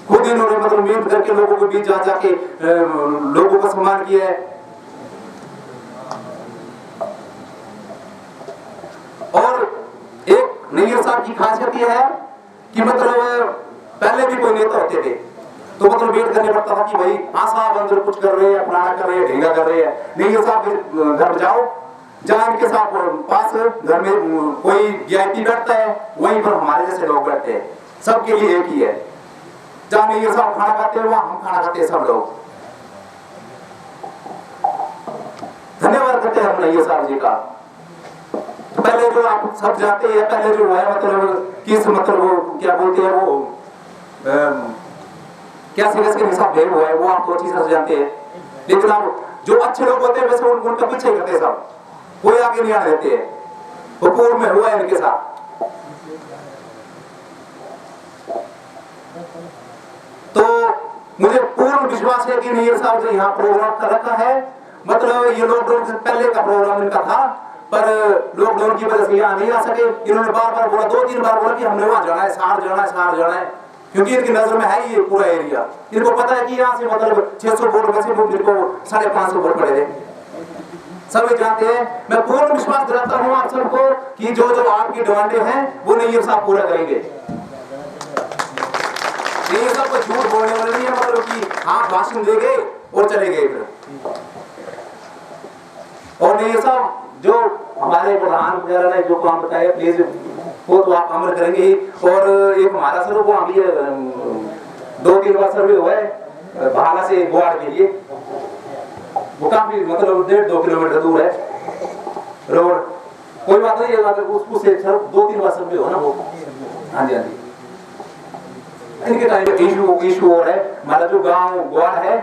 खुद इन्होंने मतलब मेहनत करके लोगों के बीच जा जाके लोगों का सम्मान किया है। और एक नैयर साहब की खासियत यह है कि मतलब पहले भी कोई नेता होते थे तो मतलब वेट करने पड़ता था कि भाई हाँ साहब अंदर कुछ कर रहे हैं, फलाना कर रहे हैं, ढेंगा कर रहे हैं। नैयर साहब के घर जाओ, जहाँ इनके साथ पास घर में कोई वीआईपी बैठता है वहीं पर हमारे जैसे लोग बैठते हैं, सबके लिए एक ही है। जहाँ नैयर साहब खाना खाते हैं वहाँ हम खाना खाते हैं सब लोग। धन्यवाद करते हैं हम नैयर साहब जी का। तो पहले जो आप सब जानते हैं, पहले जो है मतलब किस मतलब वो क्या बोलते हैं वो क्या सीरियस के हिसाब भेद हुआ है वो आप तो अच्छी तरह से जानते हैं। लेकिन आप जो अच्छे लोग होते हैं वैसे उनका पीछे करते हैं सब, कोई आगे नहीं आने देते हैं। वो पूर्व में हुआ है इनके साथ। तो मुझे पूर्ण विश्वास है कि नैयर साहब जो यहाँ प्रोग्राम कर रखा है, मतलब ये लॉकडाउन से पहले का प्रोग्राम इनका था पर लॉकडाउन की वजह से यहाँ नहीं आ सके। इन्होंने बार-बार बोला, 2-3 बार बोला कि हमने वहां जाना है, सार जाना है, सार जाना है, क्योंकि इनकी नजर में है ये पूरा एरिया। इनको पता है कि यहाँ से मतलब 600 वोट में से जिनको 550 वोट पड़े थे, सभी जानते हैं। मैं पूर्ण विश्वास दिलाता हूँ आप सबको कि जो जो आपकी डिमांडें हैं वो नैयर साहब पूरा करेंगे। नैयर साहब को झूठ बोलने वाले नहीं है, मतलब कि हाँ भाषण देंगे और चले गए फिर। और नैयर साहब जो हमारे प्रधान वगैरह ने जो काम बताया प्लीज वो तो आप अमल करेंगे। और एक हमारा सर वो अभी 2-3 बार सर्वे हुआ है भाला से गोवाड़ के लिए, वो काफी मतलब 1.5-2 किलोमीटर दूर है रोड। कोई बात नहीं, अगर उसको से 2-3 बार सर्वे हो ना वो। हाँ जी हाँ जी, इनके टाइम इशू हो रहा है। हमारा जो गांव गोवाड़ है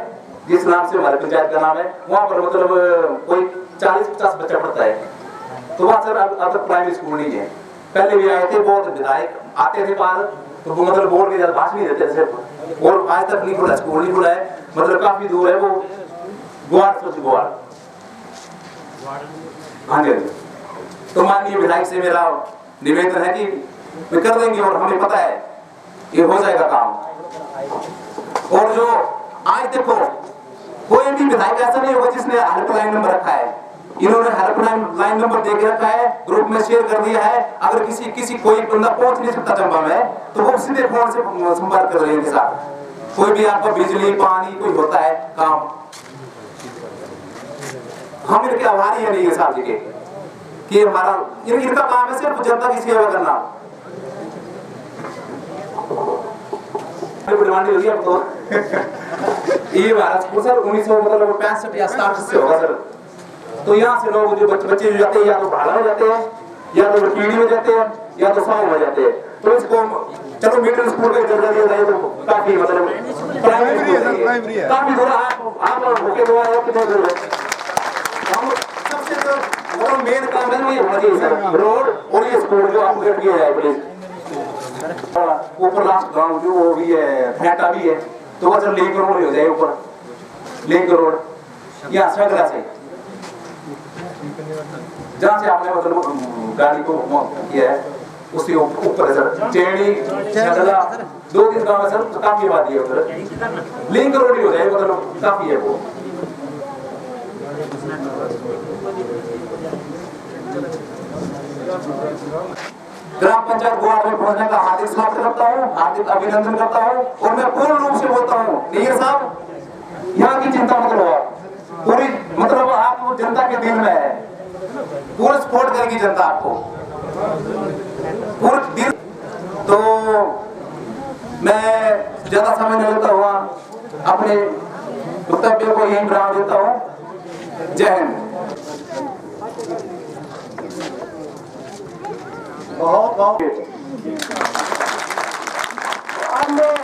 जिस नाम से हमारे पंचायत का नाम है, वहाँ पर मतलब कोई 40-50 बच्चा पढ़ता है। तो वहाँ सर अब तक प्राइमरी स्कूल नहीं है। पहले भी आए थे बहुत विधायक आते थे पार, तो वो मतलब बोर्ड के ज्यादा भाषण नहीं देते थे सिर्फ। और आज तक नहीं खुला, स्कूल नहीं खुला है, मतलब काफी दूर है वो गोवाड़ से गोवाड़। हाँ जी, तो माननीय विधायक से मेरा निवेदन है कि वे कर देंगे और हमें पता है ये हो जाएगा काम। और जो आज देखो कोई भी विधायक ऐसा नहीं होगा जिसने हेल्पलाइन नंबर रखा है। इन्होंने हेल्पलाइन नंबर दे के रखा है, ग्रुप में शेयर कर दिया है। अगर किसी कोई बंदा पहुंच नहीं सकता चंबा में तो वो सीधे फोन से संपर्क कर रहे हैं इनके साथ। कोई भी आपका बिजली पानी कोई होता है काम, हम इनके आभारी है नैयर साहब जी के कि हमारा इनका काम है सिर्फ जनता की सेवा करना। ये भारत सर 1965 या 67 से होगा सर। तो यहाँ से लोग जो बच्चे जो जाते हैं या तो भाला में जाते हैं या तो कीड़ी में जाते हैं या तो साव में जाते हैं। तो इसको चलो मिडिल स्कूल का दर्जा दिया जाए तो काफी मतलब प्राइमरी है, काफी दूर। आप होके दो आए कितने दूर है। हम सबसे जो मेन काम है ये होना चाहिए सर, रोड और ये स्कूल जो आपको गेट किया जाए प्लीज। ऊपर लास्ट गांव जो वो भी है फैटा भी है, तो वो सर लिंक रोड हो जाए ऊपर लिंक रोड या सगरा से जहाँ से आपने मतलब गाड़ी को किया है उसके ऊपर है सर चेड़ी छगला 2-3 गाँव है सर काफी आबादी है उधर लिंक रोड ही हो जाए मतलब काफी है वो। ग्राम पंचायत वार्ड में पहुंचने का हार्दिक स्वागत करता हूँ, हार्दिक अभिनंदन करता हूँ और मैं पूर्ण रूप से बोलता हूँ नीर साहब यहाँ की चिंता मत लो आप पूरी मतलब आप जनता के दिल में है पूरा सपोर्ट करेगी जनता आपको पूरा दिल। तो मैं ज्यादा समय नहीं लेता हुआ अपने वक्तव्य को यही विराम देता हूँ। जय हिंद।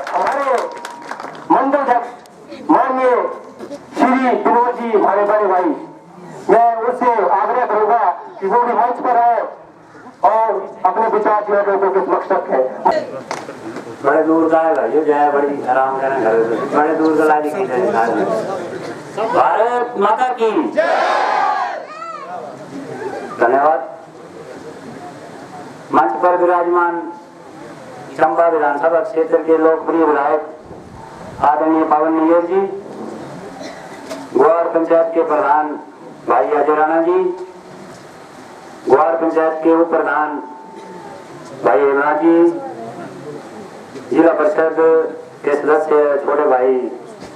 हमारे मंडल अध्यक्ष माननीय श्री विनोद जी हमारे बड़े भाई, मैं उससे आग्रह करूंगा कि वो भी मंच पर आए और अपने विचार जो है लोगों के समक्ष रखें। बड़े दूर का है भाई जय बड़ी आराम करना घर बड़े दूर का लाजी की भारत माता की धन्यवाद। मंच पर विराजमान चंबा विधानसभा क्षेत्र के लोकप्रिय विधायक आदरणीय पवन नियर जी, ग्वार पंचायत के प्रधान भाई अजय राणा जी, ग्वार पंचायत के उप प्रधान भाई हेमराज जी, जिला परिषद के सदस्य छोटे भाई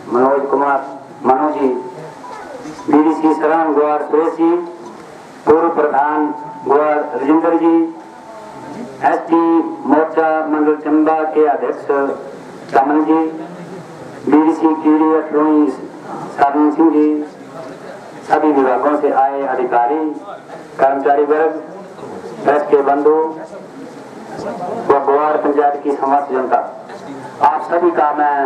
मनोज कुमार मनु जी, बीडीसी शरण ग्वार सुरेश जी, पूर्व प्रधान ग्वार राजेंद्र जी, एसटी मोर्चा मंडल चंबा के अध्यक्ष रमन जी, बीडीसी कीड़ी अटलोई साधन सिंह जी, सभी विभागों से आए अधिकारी कर्मचारी वर्ग, प्रेस के बंधु व ग्वार पंचायत की समस्त जनता, आप सभी का मैं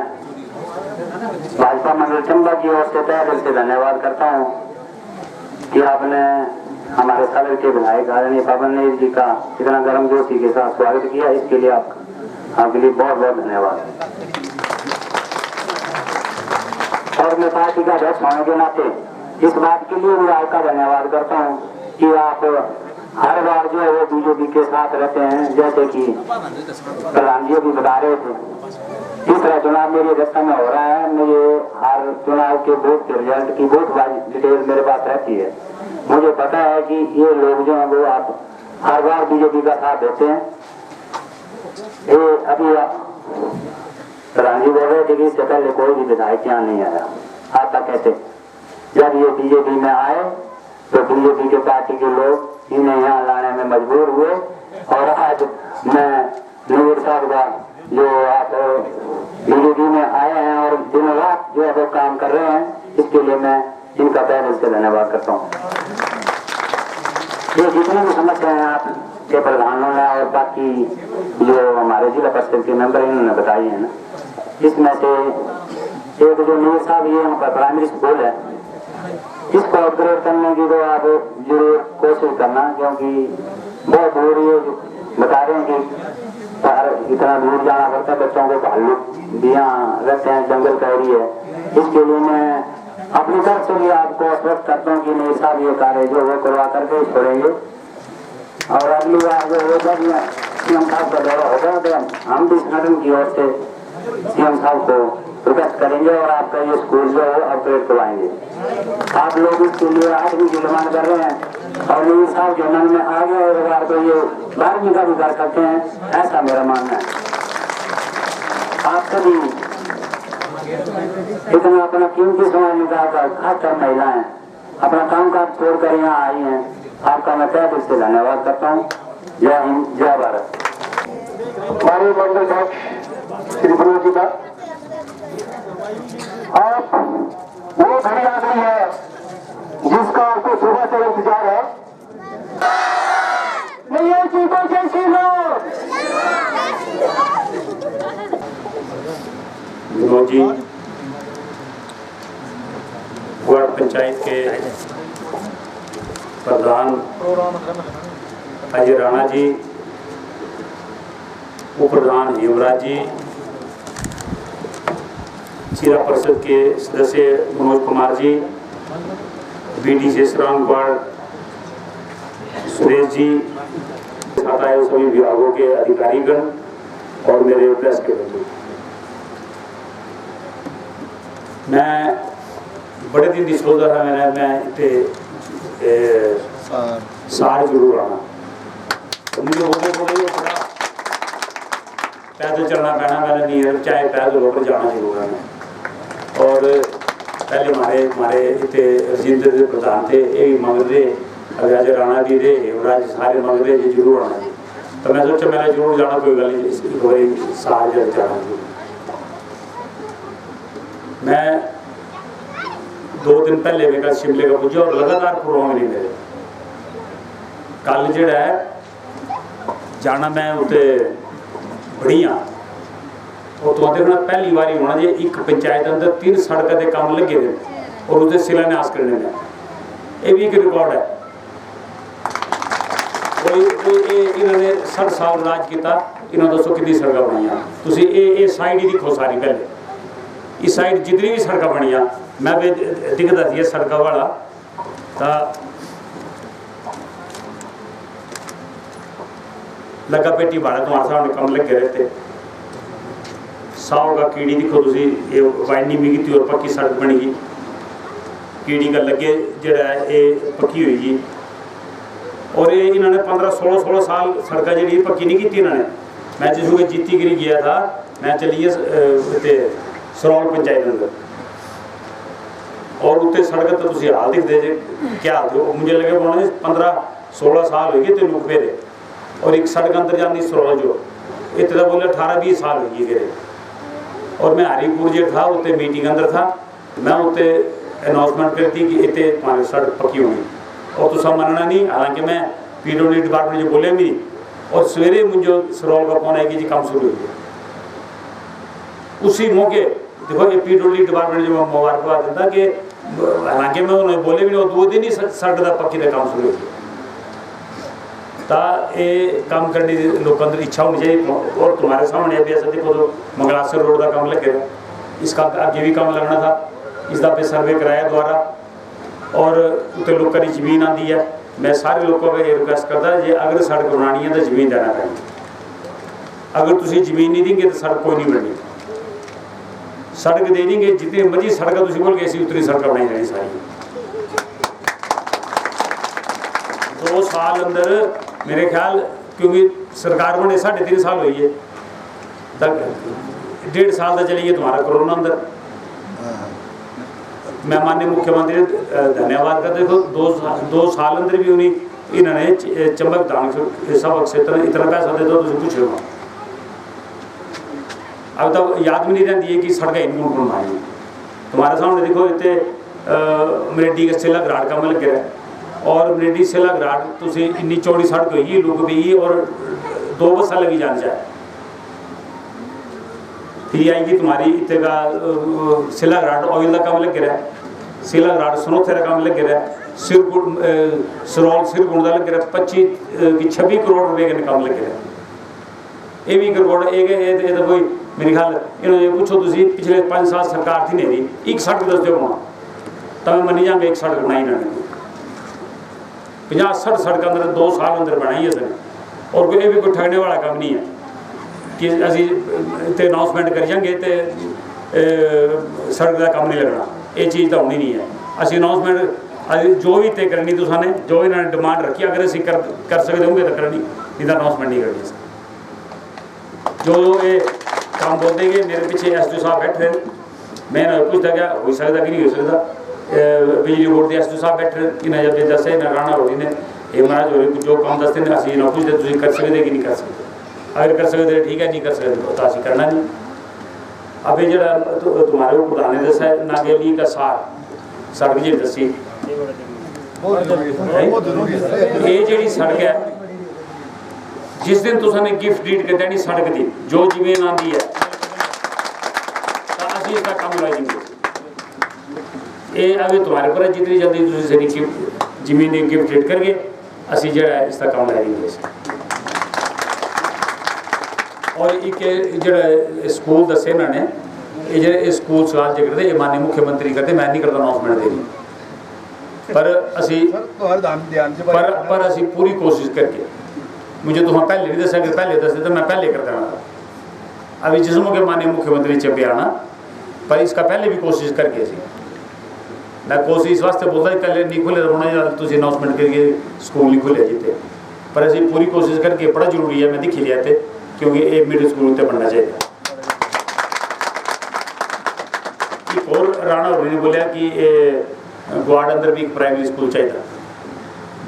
भाजपा मंडल चंबा की ओर से तहे दिल से धन्यवाद करता हूं कि आपने हमारे सदर के विधायक आदरणीय पवन नेर जी का इतना गर्मजोशी के साथ स्वागत किया। इसके लिए आपके लिए बहुत बहुत धन्यवाद। और मैं पार्टी का अध्यक्ष होने के नाते इस बात के लिए भी आपका धन्यवाद करता हूं कि आप हर बार जो है वो बीजेपी के साथ रहते हैं, जैसे कि प्रधान जी भी बता रहे थे। तीसरा चुनाव मेरी रास्ता में हो रहा है, मुझे हर चुनाव के वोट के रिजल्ट की बहुत डिटेल मेरे पास रहती है। मुझे पता है कि ये लोग जो है वो आप हर बार बीजेपी का साथ देते हैं। ये अभी प्रधान जी बोल रहे थे कि इससे पहले कोई भी विधायक यहाँ नहीं आया, आता कैसे? जब ये बीजेपी में आए तो बीजेपी के पार्टी के लोग इन्हें यहाँ लाने में मजबूर हुए और आज मैं नवीर साहब का जो आप बीजेपी में आए हैं और दिन रात जो है वो काम कर रहे हैं, इसके लिए मैं इनका तहे दिल से धन्यवाद करता हूँ। ये जितनी भी समस्या है आपके प्रधानों ने और बाकी जो हमारे जिला परिषद के मेंबर इन्होंने बताई है ना, इसमें से एक जो नीर साहब ये यहाँ पर प्राइमरी स्कूल है, इसको अपग्रेड करने की तो आप जरूर कोशिश करना, क्योंकि बहुत दूर ये बता रहे हैं कि इतना दूर जाना पड़ता है, बच्चों को भालू भी यहाँ रहते हैं, जंगल का एरिया है। इसके लिए मैं अपनी तरफ से भी आपको आश्वस्त करता हूँ कि नहीं साहब ये कार्य जो वो करवा करके छोड़ेंगे और अगली बार जो होगा सीएम साहब का दौरा होगा तो हम भी संगठन की ओर से सीएम साहब को रिक्वेस्ट करेंगे और आपका ये स्कूल जो है अपग्रेड करवाएंगे। आप लोग इसके लिए आज भी डिमांड कर रहे हैं और नीर साहब जो मन में आ गए एक बार तो ये 12वीं का भी कर सकते हैं, ऐसा मेरा मानना है। आप सभी इतना अपना कीमती समय निकालकर खासकर महिलाएं अपना काम काज छोड़कर यहाँ आई हैं, आपका मैं तहे दिल से धन्यवाद करता हूँ। जय हिंद, जय भारत। हमारे मंडल अध्यक्ष श्री विनोद जी का अब वो घड़ी आ गई है जिसका आपको सुबह से इंतजार है। नैयर जी को जय श्री राम। विनोद जी ग्वार पंचायत के प्रधान अजय राणा जी, उप प्रधान हेमराज जी, जिला परिषद के सदस्य मनोज कुमार जी, बीडीसी शरण ग्वार सुरेश जी, साथ आए सभी विभागों के अधिकारीगण और मेरे प्रेस के बंधु, मैं बड़े दिन की सोच रहा मैं इतने सार जरूर आना, तो मुझे बोले पैदल चलना पैना, मैंने नहीं चाहे पैदल होकर जाना जरूर है। और पहले हमारे इतने रजिंद्र प्रधान थे, ये मंग रहे, अगर राणा भी रहे, युवराज सारे मंग रहे जी जरूर आना जी। तो मैं सोचा मैंने जरूर जाना, कोई गल नहीं, साल जरूर जाना जी। मैं 2 दिन पहले मेरा शिमले का पुजा और लगातार प्रोग्राम नहीं मेरे। कल जोड़ा है जाना मैं उत्ते बड़िया, और तो देखना पहली बार ही होना जी, एक पंचायत अंदर 3 सड़क के काम लगे थे और उसके शिलान्यास करने में, ये भी एक रिकॉर्ड है। इन्होंने 60 साल राज किया, इन्होंने दसो कितनी सड़क बनिया, तुम साइड ही दिखो सारी, पहले इस साइड जितनी भी सड़क बनिया मैं भी दिखता थी सड़क वाला, तो लगा पेटी भाड़ा तुम्हारे सामने कम लगे रहते। साव का कीड़ी दिखो तुम, ये वाइंडिंग भी की और पक्की सड़क बनेगी, कीड़ी का लगे जरा ये पक्की हुई। और ये इन्होंने 15-16 साल सड़क जी पक्की नहीं की इन्होंने। मैं जिस वक्त जीती गिरी गया था, मैं चलिए सरौल पंचायत अंदर, और उत्ते सड़क तो तुम हाल दिखते जे क्या हाल थे, मुझे लगे बोलने 15-16 साल हो गए तो लुक मेरे, और एक सड़क अंदर जानी सरौल जो इतना बोले 18-20 साल हो गए। और मैं हरिपुर जो था उत्ते मीटिंग अंदर था, मैं उत्ते अनाउंसमेंट करती कि इतने तुम्हारी सड़क पक्की होगी, और तो सब मनना नहीं, हालांकि मैं PWD डिपार्टमेंट जो बोले भी, और सवेरे मुझे सरौल का फोन है कि जी काम शुरू हो गया। उसी मौके देखो ये PWD डिपार्टमेंट जो मुबारकबाद देता कि हालांकि मैं उन्हें बोले भी नहीं, 2 दिन ही सड़क का पक्की का काम शुरू हो गया। ये काम करने की लोगों अंदर इच्छा होनी चाहिए। और तुम्हारे सामने अभी ऐसा देखो तो मंगलासर रोड का काम लगे, इसका आगे भी काम लगना था, इसका पे सर्वे कराया द्वारा, और उत्ते लोगों की जमीन आती है। मैं सारे लोगों को ये रिक्वेस्ट करता जी, अगर सड़क बनानी है तो जमीन देना पड़ेगी, अगर तुम जमीन नहीं देंगे तो सड़क कोई नहीं बननी। सड़क दे देंगे, जितनी मर्जी सड़क तुम बोल गए उतनी सड़क बनाई जानी सारी। 2 साल अंदर मेरे ख्याल, क्योंकि सरकार बने 3.5 साल हुई है, तक 1.5 साल तक चली गई तुम्हारा कोरोना अंदर। मैं माननीय मुख्यमंत्री धन्यवाद करते, देखो 2 साल अंदर भी उन्हीं इन्होंने चंबक दान सब क्षेत्र इतना पैसा दे दो तुम पूछो। अब तक याद भी नहीं रहती है कि सड़कें इनको बनवाई। तुम्हारे सामने देखो इतने मरेडी का सेला घराट का लगे रहा, और मरेडी सेला घराट तुम इन्नी चौड़ी सड़क हुई, लोग भी और 2 बसा लगी जानी चाहिए। फिर आएगी तुम्हारी इतने का सेला घराट ऑयल का काम लगे रहा, सेला घराट सनोथे का काम लगे रहा, सरौल सिरगुंड का लगे रहा, 26 करोड़ रुपये का काम लगे रहा। ये भी रिकॉर्ड एक कोई मेरे ख्याल इन्होंने पूछो तुम पिछले 5 साल सरकार थी नहीं, एक सड़क दस दो बना तब मनी जाएंगे, एक सड़क बनाई इन्होंने 50-60 सड़क अंदर 2 साल अंदर बनाई है सर। और कोई भी कोई ठगने वाला काम नहीं है कि असी इतने अनाउंसमेंट कर जाएंगे तो सड़क का काम नहीं लगना, ये चीज़ तो होनी नहीं है। असी अनाउंसमेंट जो भी तय करनी तुसाने जो इन्होंने डिमांड रखी, अगर असी कर सकते होंगे तो करनी, नहीं तो अनाउंसमेंट नहीं करनी। जो ये काम बोलते कि मेरे पीछे SDO साहब बैठे, मैं पूछता क्या हो सकता कि नहीं हो सकता, बिजली बोर्ड के SDO साहब बैठे, इन्हें जब दस ना राणा हो ने ये महाराज हो जो काम दसते हैं असं ना पूछते तुम कर सकते कि नहीं कर सकते, अगर कर सकते ठीक है, नहीं कर सकते तो असं करना नहीं। अब ये जो तुम्हारे प्रधान ने दसा नागेली का सार सड़क जी दसी, ये जी सड़क है जिस दिन तुमने गिफ्ट डीड कर देनी सड़क की जो जमीन आती है तो असं इसका काम ला देंगे। ये अभी तुम्हारे पर जितनी जल्दी तुम जमीन गिफ्ट डीड करके असं जो इसका काम ला देंगे। और एक जो स्कूल दसे इन्होंने ये जो स्कूल सवाल जो करते माननीय मुख्यमंत्री करते, मैं नहीं करता अनाउंसमेंट देनी पर असी पर असी पूरी कोशिश करके मुझे तो हाँ पहले भी दसा कि पहले दसे तो मैं पहले कर देना था। अभी जिसमों के माननीय मुख्यमंत्री चंबे आना पर इसका पहले भी कोशिश करके असी मैं कोशिश इस वास्ते बोलता है कल नहीं खुले रोना या तुम अनाउंसमेंट करके स्कूल नहीं खुले जिते पर असी पूरी कोशिश करके बड़ा जरूरी है मैं दिखी लिया थे क्योंकि एक मिडिल स्कूल उत्ते बनना चाहिए। एक और राणा होरी ने बोलिया कि गुआड़ अंदर भी एक प्राइमरी स्कूल चाहिए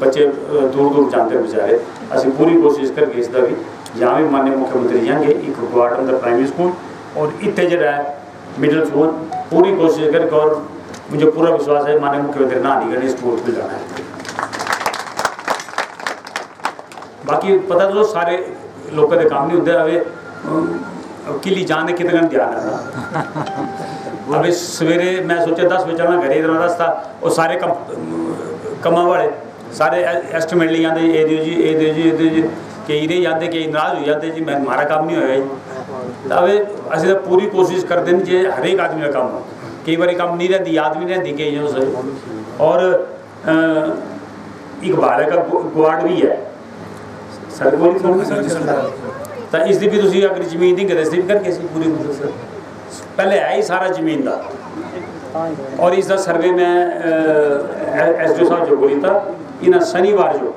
बच्चे दूर दूर जाते बेचारे असं पूरी कोशिश करके इसका भी यहाँ भी माननीय मुख्यमंत्री जाएंगे एक गुआड़ अंदर प्राइमरी स्कूल और इतने जरा है मिडिल स्कूल पूरी कोशिश करके और मुझे पूरा विश्वास है माननीय मुख्यमंत्री ना नहीं करनी स्कूल खुल जाना है। बाकी पता तो सारे लोगों के काम नहीं होते अभी किली जाने कितने ध्यान रखना अभी सवेरे मैं सोचा 10 बजे चलना घरे इतना रास्ता और सारे कमा वाले सारे एस्टिमेट ले जाते ए दियो जी ए दियो जी ए दियो जी कई नहीं जाते कई नाराज हो जाते जी मैं हमारा काम नहीं होगा तो अब असं तो पूरी कोशिश करते हैं जो हर एक आदमी का काम हो कई बार काम नहीं रहती याद भी नहीं रहती कई जो से और एक भाड़े का गुआड़ भी है सर तो इसकी भी तुम अगर जमीन नहीं करते इसकी भी करके पूरी पहले है ही सारा जमीन का और इसका सर्वे में SDO साहब जो बोली था इन्हें शनिवार जो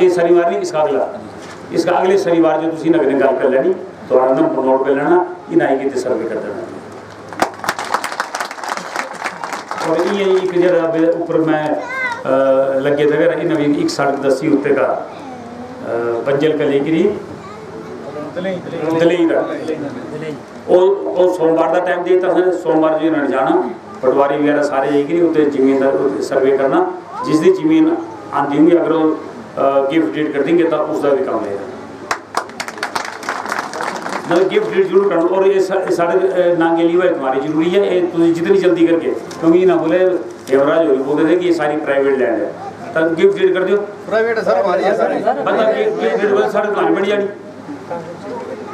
ये शनिवार नहीं इसका अगले शनिवार जो तुम नगर गल कर लेनी तो नंबर नोट कर लेना इन आएगी तो सर्वे कर देना और ये एक जगह ऊपर मैं लगे थे अगर इन भी एक सड़क दसी उत्ते का बंजल का लेकर दलई का और सोमवार का टाइम देता है सोमवार जो इन्होंने जाना पटवारी वगैरह सारे जाइए उत्ते जमीन का सर्वे करना जिसकी जमीन आती होंगी अगर वो गिफ्ट डीड कर देंगे तो उसका भी काम रहेगा मतलब गिफ्ट डीड जरूर करना और ये साढ़े नांगेली वाली तुम्हारी जरूरी है ये तुम जितनी जल्दी करके क्योंकि ना बोले हेमराज होरी बोलते थे कि ये सारी प्राइवेट लैंड है तब गिफ्ट डीड कर दियो प्राइवेट है सर हमारी है सारी मतलब गिफ्ट डीड वाली साढ़े तुम्हारी बन जानी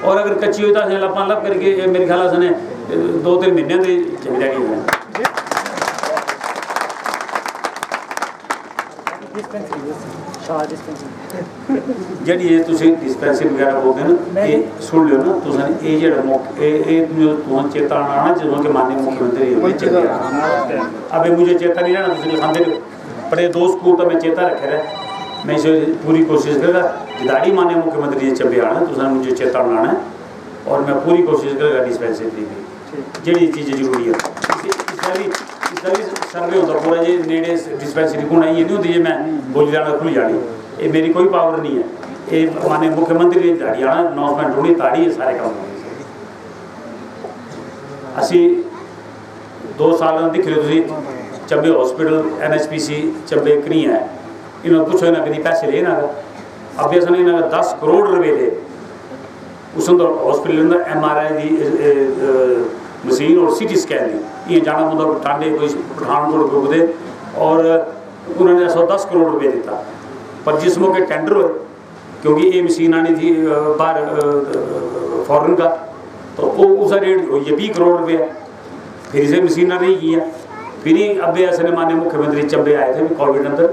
और अगर कच्ची होता है लपान लप करके मेरे ख्याल से 2-3 महीने की जिम्मेदारी है जी ये डिस्पेंसरी वगैरह बोलते हैं ना ये सुन लो ना तो ये जो चेता आना जो कि माननीय मुख्यमंत्री अब मुझे चेता नहीं रहना तुम लिखाते पर ये 2 स्कूल तो मैं चेता रखे रहे मैं इसे पूरी कोशिश करेगा जिदाड़ी माननीय मुख्यमंत्री ने चंबे आना तो मुझे चेता बनाना है और मैं पूरी कोशिश करेगा डिस्पेंसरी की जी चीज़ें जरूरी है इसका भी सर्वे होता पूरा जी नेड़े डिस्पेंसरी को नहीं ये नहीं होती मैं बोली जाना खुल जानी ये मेरी कोई पावर नहीं है ये माननीय मुख्यमंत्री ने दाड़ी आना अनाउंसमेंट होनी ताड़ी ये सारे काम होने असी 2 साल दिख लो चंबे हॉस्पिटल NHPC चंबे करी है इन्होंने पूछो ना कभी पैसे ले ना अब असं इन्होंने 10 करोड़ रुपए ले उस अंदर हॉस्पिटल अंदर MRI की मशीन और CT स्कैन दी ये जाना पौधा टांडे कोई पठानकोट रुकते और उन्होंने 110 करोड़ रुपए दिता पर जिस मौके टेंडर हुए क्योंकि ये मशीन आनी थी बाहर फॉरेन का तो वो उसका रेट ये 20 करोड़ रुपये फिर इसे मशीन नहीं की है फिर ही अब ऐसे माननीय मुख्यमंत्री चंबे आए थे कोविड अंदर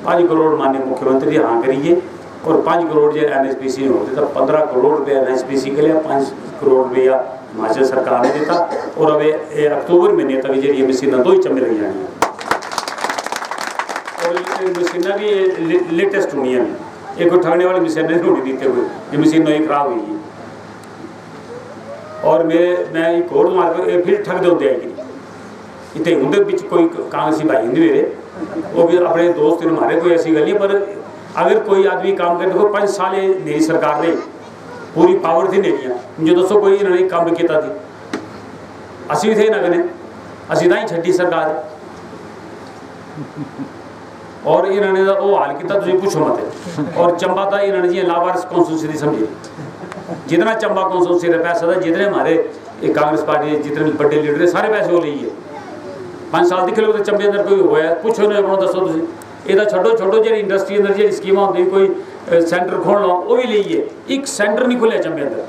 5 करोड़ माननीय मुख्यमंत्री हाँ करिए और 5 करोड़ जो NHPC ने होते तो 15 करोड़ रुपये NHPC के लिए 5 करोड़ रुपया हिमाचल सरकार ने देता और अब अक्टूबर महीने तक जी मशीन 2 ही चंबे लग जानी और मशीन भी लेटेस्ट होनी है एक कोई ठगने वाली मशीन नहीं होनी दी हुए ये मशीन एक खराब हुई है और मैं एक और मार फिर ठग दे आएगी इतने उनके बीच कोई कांग्रेसी भाई नहीं मेरे वो भी अपने दोस्त ने मारे कोई ऐसी गल नहीं पर अगर कोई आदमी काम करे देखो 5 साल मेरी सरकार ने पूरी पावर थी नहीं मुझे दसो कोई इन्होंने काम किया थी असी भी थे ना कने असी ना ही छठी सरकार और इन्होंने वो हाल किया तुम पूछो मत और चंबा था इन्होंने जी लावारिस कॉन्स्टिट्यूंसी समझी जितना चंबा कॉन्स्टिट्यूंसी का पैसा था जितने हमारे कांग्रेस पार्टी जितने बड़े लीडर सारे पैसे वो लीजिए 5 साल दिख लो तो चंबे अंदर कोई होया पूछो ना अपना दसो तुम ये छोटो जी इंडस्ट्री अंदर जी स्कीम होती कोई सेंटर खोल लो वो भी लीजिए एक सेंटर नहीं खुले चंबे अंदर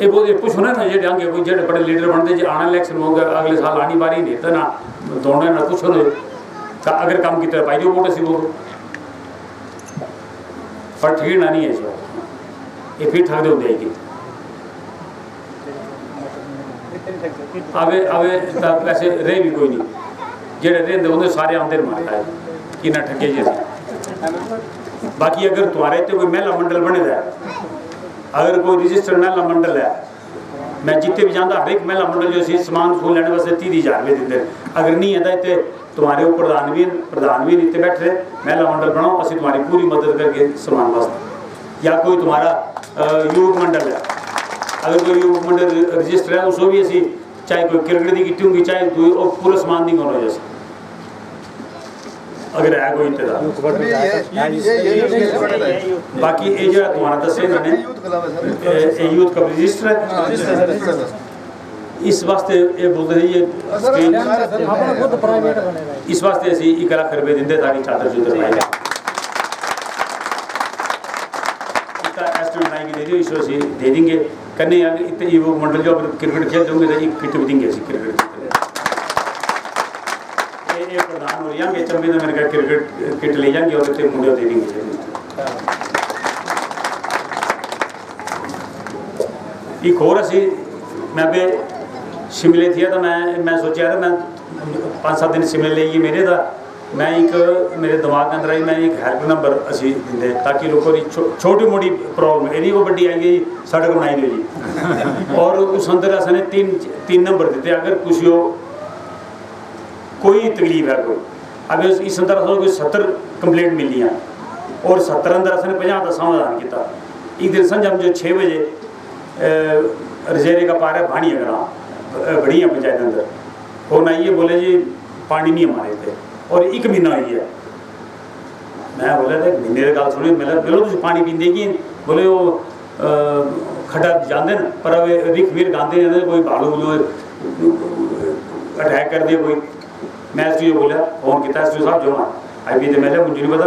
ये बोलते पुछो ना जे आगे कोई जो बड़े लीडर बनते जो आना इलेक्शन हो गया अगले साल आनी बारी नहीं तो ना दौड़ना ना पुछो ना अगर काम की तरह पाई जो वोट असी वो पर ठीक ना नहीं है इस बार ये फिर ठग दे कि आवे आवे वैसे रह भी कोई नहीं जेड़े रहते उन्हें सारे आमदे मारता है कि ना ठगे जी। बाकी अगर तुम्हारे तो कोई महिला मंडल बने है अगर कोई रजिस्टर्ड महिला मंडल है मैं जितने भी जानता हर एक महिला मंडल जो सामान फूल लेने वास्ते 30,000 रुपये देते अगर नहीं है तो तुम्हारे ऊपर प्रधान भी इतने बैठे महिला मंडल बनाओ असं तुम्हारी पूरी मदद करके सामान वास्ते। या कोई तुम्हारा युवक मंडल है अगर कोई युवक मंडल रजिस्टर है उसको भी असी चाहे कोई क्रिकेट की किटी होंगी चाहे पूरा सामान नहीं होना जैसे अगर है कोई इंतजाम। बाकी ये जो तुम्हारा दसे इन्होंने यूथ का रजिस्टर है इस वास्ते ये बोलते हैं ये इस वास्ते असी 1 लाख रुपये देंगे ताकि चादर चुदर लाई जाए दे दियो इसको असी दे देंगे करने इतने युवक मंडल जो क्रिकेट खेल होंगे तो एक किट भी देंगे असी क्रिकेट प्रधान हो जाएंगे चंबी तो मैंने कहा क्रिकेट किट ले जाएंगे और इतने मुंडे दे देंगे। एक और असी मैं भी शिमले थी तो मैं सोचा था मैं 5-7 दिन शिमले ले मेरे था मैं एक मेरे दिमाग के अंदर आई मैं एक हेल्प नंबर असी देंगे ताकि लोगों की छोटी मोटी प्रॉब्लम है वो बड़ी आई गई सड़क बनाई दी जी और उस अंदर असने तीन नंबर देते अगर कुछ हो कोई तकलीफ है कोई अगर इस अंदर कोई 70 कंप्लेंट मिली है और 70 अंदर असने 50 का समाधान किया। एक दिन संजय जो 6 बजे रजेरे का पार है भाणी ग्राम बड़ी है पंचायत अंदर फोन आइए बोले जी पानी नहीं हमारे थे और 1 महीना हुई है। मैं बोला था महीने की गल सुनी मिला बोलो तुम पानी पींदे कि बोले वो खड्डा जाते न पर रिख मीर गांधे कोई भालू जो अटैक कर दिया कोई। मैं एस बोलिया फोन किया एस साहब जो आई भी तो मैं मुझे नहीं पता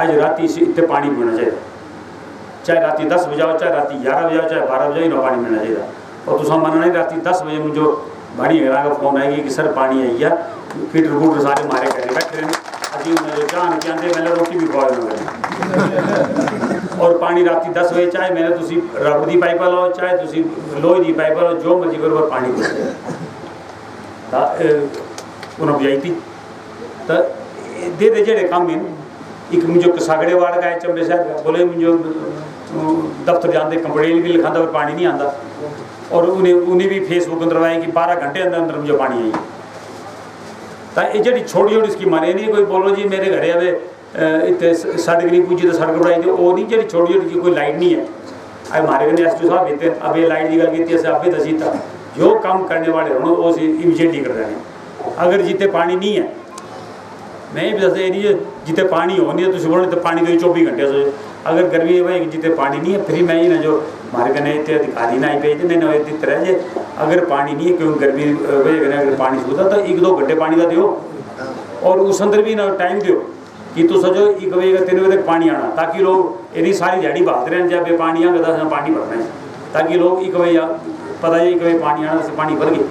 अज रात इतने पानी पीना चाहिए चाहे रात 10 बजे आओ चाहे रात 11 बजे आओ चाहे 12 बजे ना पानी मिलना चाहिए और तुम मनना नहीं रात 10 बजे मुझे भाड़ी ग्रां का फोन आएगी कि सर पानी आई है फिटर फूटर सारे मारे कर बैठे हैं अभी चाह नहीं चाहते मैंने रोटी भी खुआ और पानी रात 10 बजे चाहे मैंने रबर की पाइप लाओ चाहे लोहे की पाइप लाओ जो मर्जी करो पानी उन्होंने बजाई थी तो दे जेड़े काम इन एक मुझे कसागड़े वार्ड का है चंबे शहर का बोले मुझे दफ्तर जाते कंप्लेन भी लिखा पर पानी नहीं आता और उन्हें भी फेसबुक अंदर आए कि 12 घंटे अंदर अंदर मुझे पानी आई तो ये जी छोटी छोटी स्कीम नहीं कोई बोलो जी मेरे घरे आवे इतने सड़क नहीं पूजी तो सड़क बनाई थी वो नहीं जी छोटी छोटी कोई लाइट नहीं है अब हमारे कने एस साहब इतने अब ये लाइट की गल की अभी दसी था जो काम करने वाले होना वो इमीजिएटली कर रहे हैं। अगर जितने पानी नहीं है मैं भी दस नहीं जितने पानी हो नहीं है तो बोलो तो पानी तो 24 घंटे से अगर गर्मी है जितने पानी नहीं है फिर मैं ही ना जो हमारे कने इतने अधिकारी ना भेज नहीं ना तरह जे अगर पानी नहीं है क्योंकि गर्मी वजह अगर पानी सूझता तो 1-2 घंटे पानी का दो और उस अंदर भी ना टाइम दो कि तुम जो 1 बजे 3 बजे तक पानी आना ताकि लोग इतनी सारी दिहाड़ी बहाते रहे जब पानी आएगा तो पानी भरना है ताकि लोग 1 बजे पता है 1 बजे पानी आना तो पानी भर गए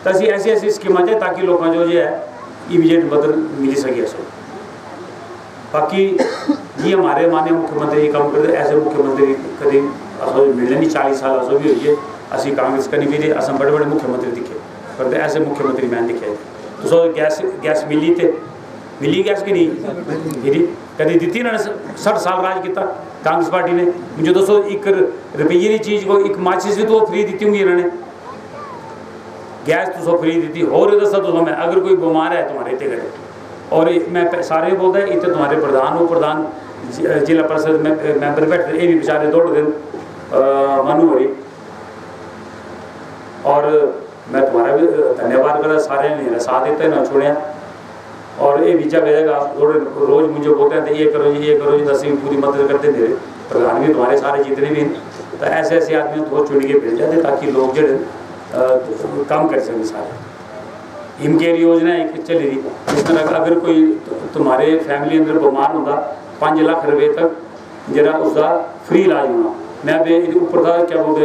तो असी ऐसी स्कीम चाहिए ताकि लोगों जो है इमीजिएट मदद मिली सके सो। बाकी ये हमारे माननीय मुख्यमंत्री काम करते ऐसे मुख्यमंत्री कभी मिले नहीं 40 साल असो भी हुई है असी कांग्रेस करनी भी असम बड़े बड़े मुख्यमंत्री दिखे पर ऐसे मुख्यमंत्री मैं दिखे तो सो गैस मिली थे मिली गैस की नहीं मिली कभी दी ना 60 साल राज किया कांग्रेस पार्टी ने मुझे 201 रुपये की चीज़ को एक माचिस भी तो फ्री दी होंगी इन्होंने गैस तो फ्री दी थी और दसा तो मैं अगर कोई बीमार है तुम्हारे इतने करे और मैं सारे बोलता है इतने तुम्हारे प्रधान हो प्रधान जिला परिषद मैंबर बैठे ये भी बेचारे दौड़ दिन मनु हो रही और मैं तुम्हारा भी धन्यवाद करता सारे ने साथ देते ना छोड़िया और ये बीजा भेजेगा रोज मुझे बोलते हैं ये करो जी दसी पूरी मदद करते थे प्रधान भी तुम्हारे सारे जितने भी तो ऐसे ऐसे आदमी तो चुन के भेज जाते ताकि लोग जो काम कर सकें सारे। हिमकेयर योजना एक चली रही इस तरह अगर कोई तुम्हारे फैमिली अंदर बीमार होता 5 लाख रुपये तक जरा उसका फ्री इलाज होना मैं ऊपर था क्या बोलते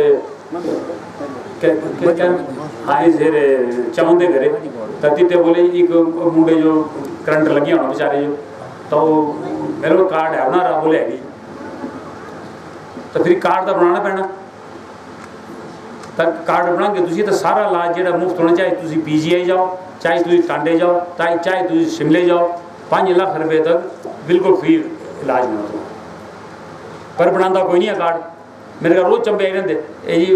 हाँ इसे चाहते घरे ततीते बोले एक मुंडे जो करंट लगे होना बेचारे जो तो मेरे को कार्ड है ना बोले है तो फिर कार्ड तो बनाना पैना तो कार्ड बना के तुम तो सारा इलाज जो मुफ्त होना चाहे तुम PGI जाओ चाहे तुम टांडे जाओ चाहे तुम शिमले जाओ 5 लाख रुपए तक बिल्कुल फ्री इलाज होना तो पर बनाता कोई नहीं है कार्ड मेरे का रोज चंबे आई रहते जी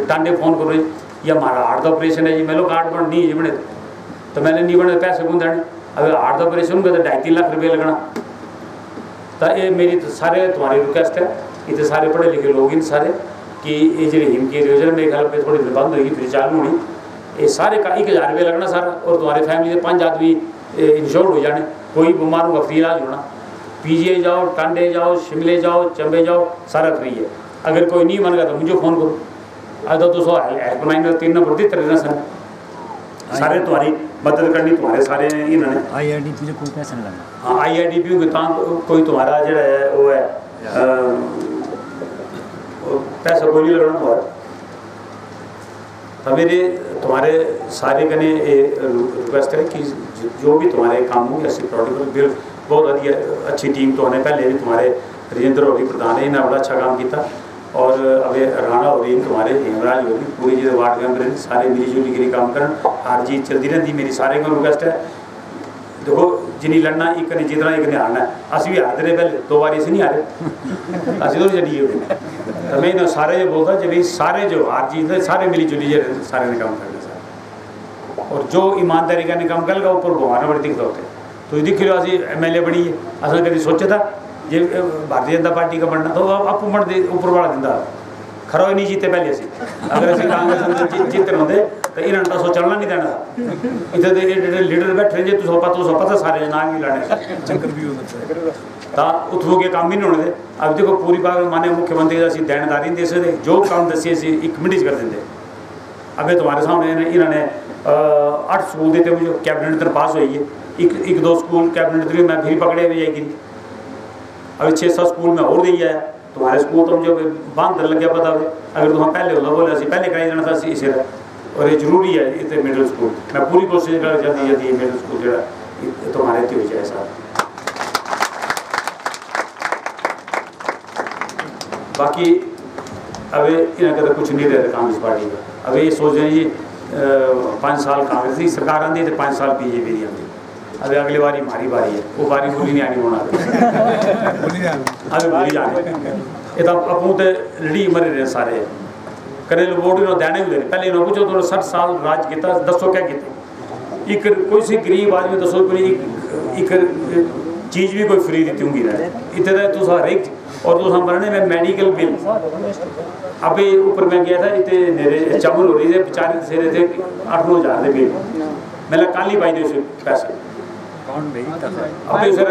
टांडे फोन करो जी या हमारा हार्ट का ऑपरेशन है जी मेरे कार्ड बन नहीं है जी बने तो मैंने नहीं बने पैसे कौन देने अगर हार्ट का ऑपरेशन होगा तो 2.5-3 लाख रुपये लगना तो ये मेरी तो सारे तुम्हारी रिक्वेस्ट है इतने सारे पढ़े लिखे लोग इन सारे कि ये जो हिम की योजना मेरे ख्याल पे थोड़ी बंद होगी फिर चालू होनी ये सारे का 1,000 रुपये लगना सारा और तुम्हारी फैमिली से 5 आदमी इंश्योर्ड हो जाने कोई बीमार होगा फ्री इलाज होना PGI जाओ टांडे जाओ शिमले जाओ चंबे जाओ सारा फ्री है अगर कोई नहीं मानेगा तो मुझे फ़ोन करो अगर तो हेल्पलाइन 3 नंबर दी तरह सर सारे तुम्हारी मदद करनी तुम्हारे सारे इन्होंने IRDP को पैसा नहीं लगना हाँ IRDP को कोई तुम्हारा जो है वो है पैसा कोई नहीं लगना तुम्हारा तो मेरे तुम्हारे सारे कने रिक्वेस्ट है कि जो भी तुम्हारे काम हो ऐसे प्रोडक्ट बिल बहुत अच्छी टीम तो होने पहले भी तुम्हारे राजेंद्र होगी प्रधान है इन्हें बड़ा अच्छा काम किया और अभी राणा हो रही तुम्हारे हेमराज हो रही पूरी जो वार्ड मेंबर सारे मिली जुली के काम कर हार जीत चलती रहती मेरी सारे को रिक्वेस्ट है देखो जिन्हें लड़ना एक ने जीतना एक ने हारना है असं भी हारते रहे पहले 2 बार ऐसे नहीं हारे असं तो चलिए तो मैं सारे जो बोलता जब सारे जो हार जीत सारे मिली जुली सारे ने काम करना सारे और जो ईमानदारी का काम करेगा ऊपर भगवान बड़े दिखते होते तो दिख लो असी MLA बनी है असल कभी सोचा था जे भारतीय जनता पार्टी का बनना तो आप ऊपर वाला दिंदा खरा ही नहीं जीते पहले असी अगर असी कांग्रेस जीते होंगे तो इन्होंने तो सो चलना नहीं देना इतने लीडर बैठे जे तुम पता सारे नाम ही लाने तो उत्थों के काम भी नहीं होने अब देखो पूरी बात माने मुख्यमंत्री असी देनदारी नहीं दे सकते जो काम दसी असी 1 मिनट कर देंगे अभी तुम्हारे सामने इन्होंने 8 स्कूल देते मुझे कैबिनेट तरफ पास हुई है एक 2 स्कूल कैबिनेट थ्री मैं फिर पकड़े हुए जाएगी अभी 6-7 स्कूल में और दी है तुम्हारे स्कूल तो मुझे बांध लग गया पता अगर तुम पहले होता बोले अभी पहले कराई जाना था इसे और ये जरूरी है इतने मिडिल स्कूल मैं पूरी कोशिश कर जल्दी जल्दी मिडिल स्कूल जो तुम्हारे इतनी हो जाए साहब बाकी अभी इन्हें कुछ नहीं रहता कांग्रेस पार्टी का अभी ये सोच रहे हैं जी 5 साल कांग्रेस की सरकार आती है तो 5 साल BJP की आती अभी अगली बारी हमारी बारी है वो बारी बोली नहीं आनी होना अभी बोली जाने ये तो अपू तो लड़ी मरे रहे सारे कने वोट इन्होंने देने भी पहले इन्होंने पूछो तो 60 साल राज किया दसो क्या किया एक कोई सी गरीब आदमी दसो कोई एक चीज़ भी कोई फ्री दी होंगी इतने तो हर एक और तो बनने में मेडिकल बिल अभी ऊपर मैं गया था इतने मेरे चमन हो रही थे बेचारे सेरे थे 8-9 हज़ार के बिल मैं काली पाई दे उसे पैसे अभी सर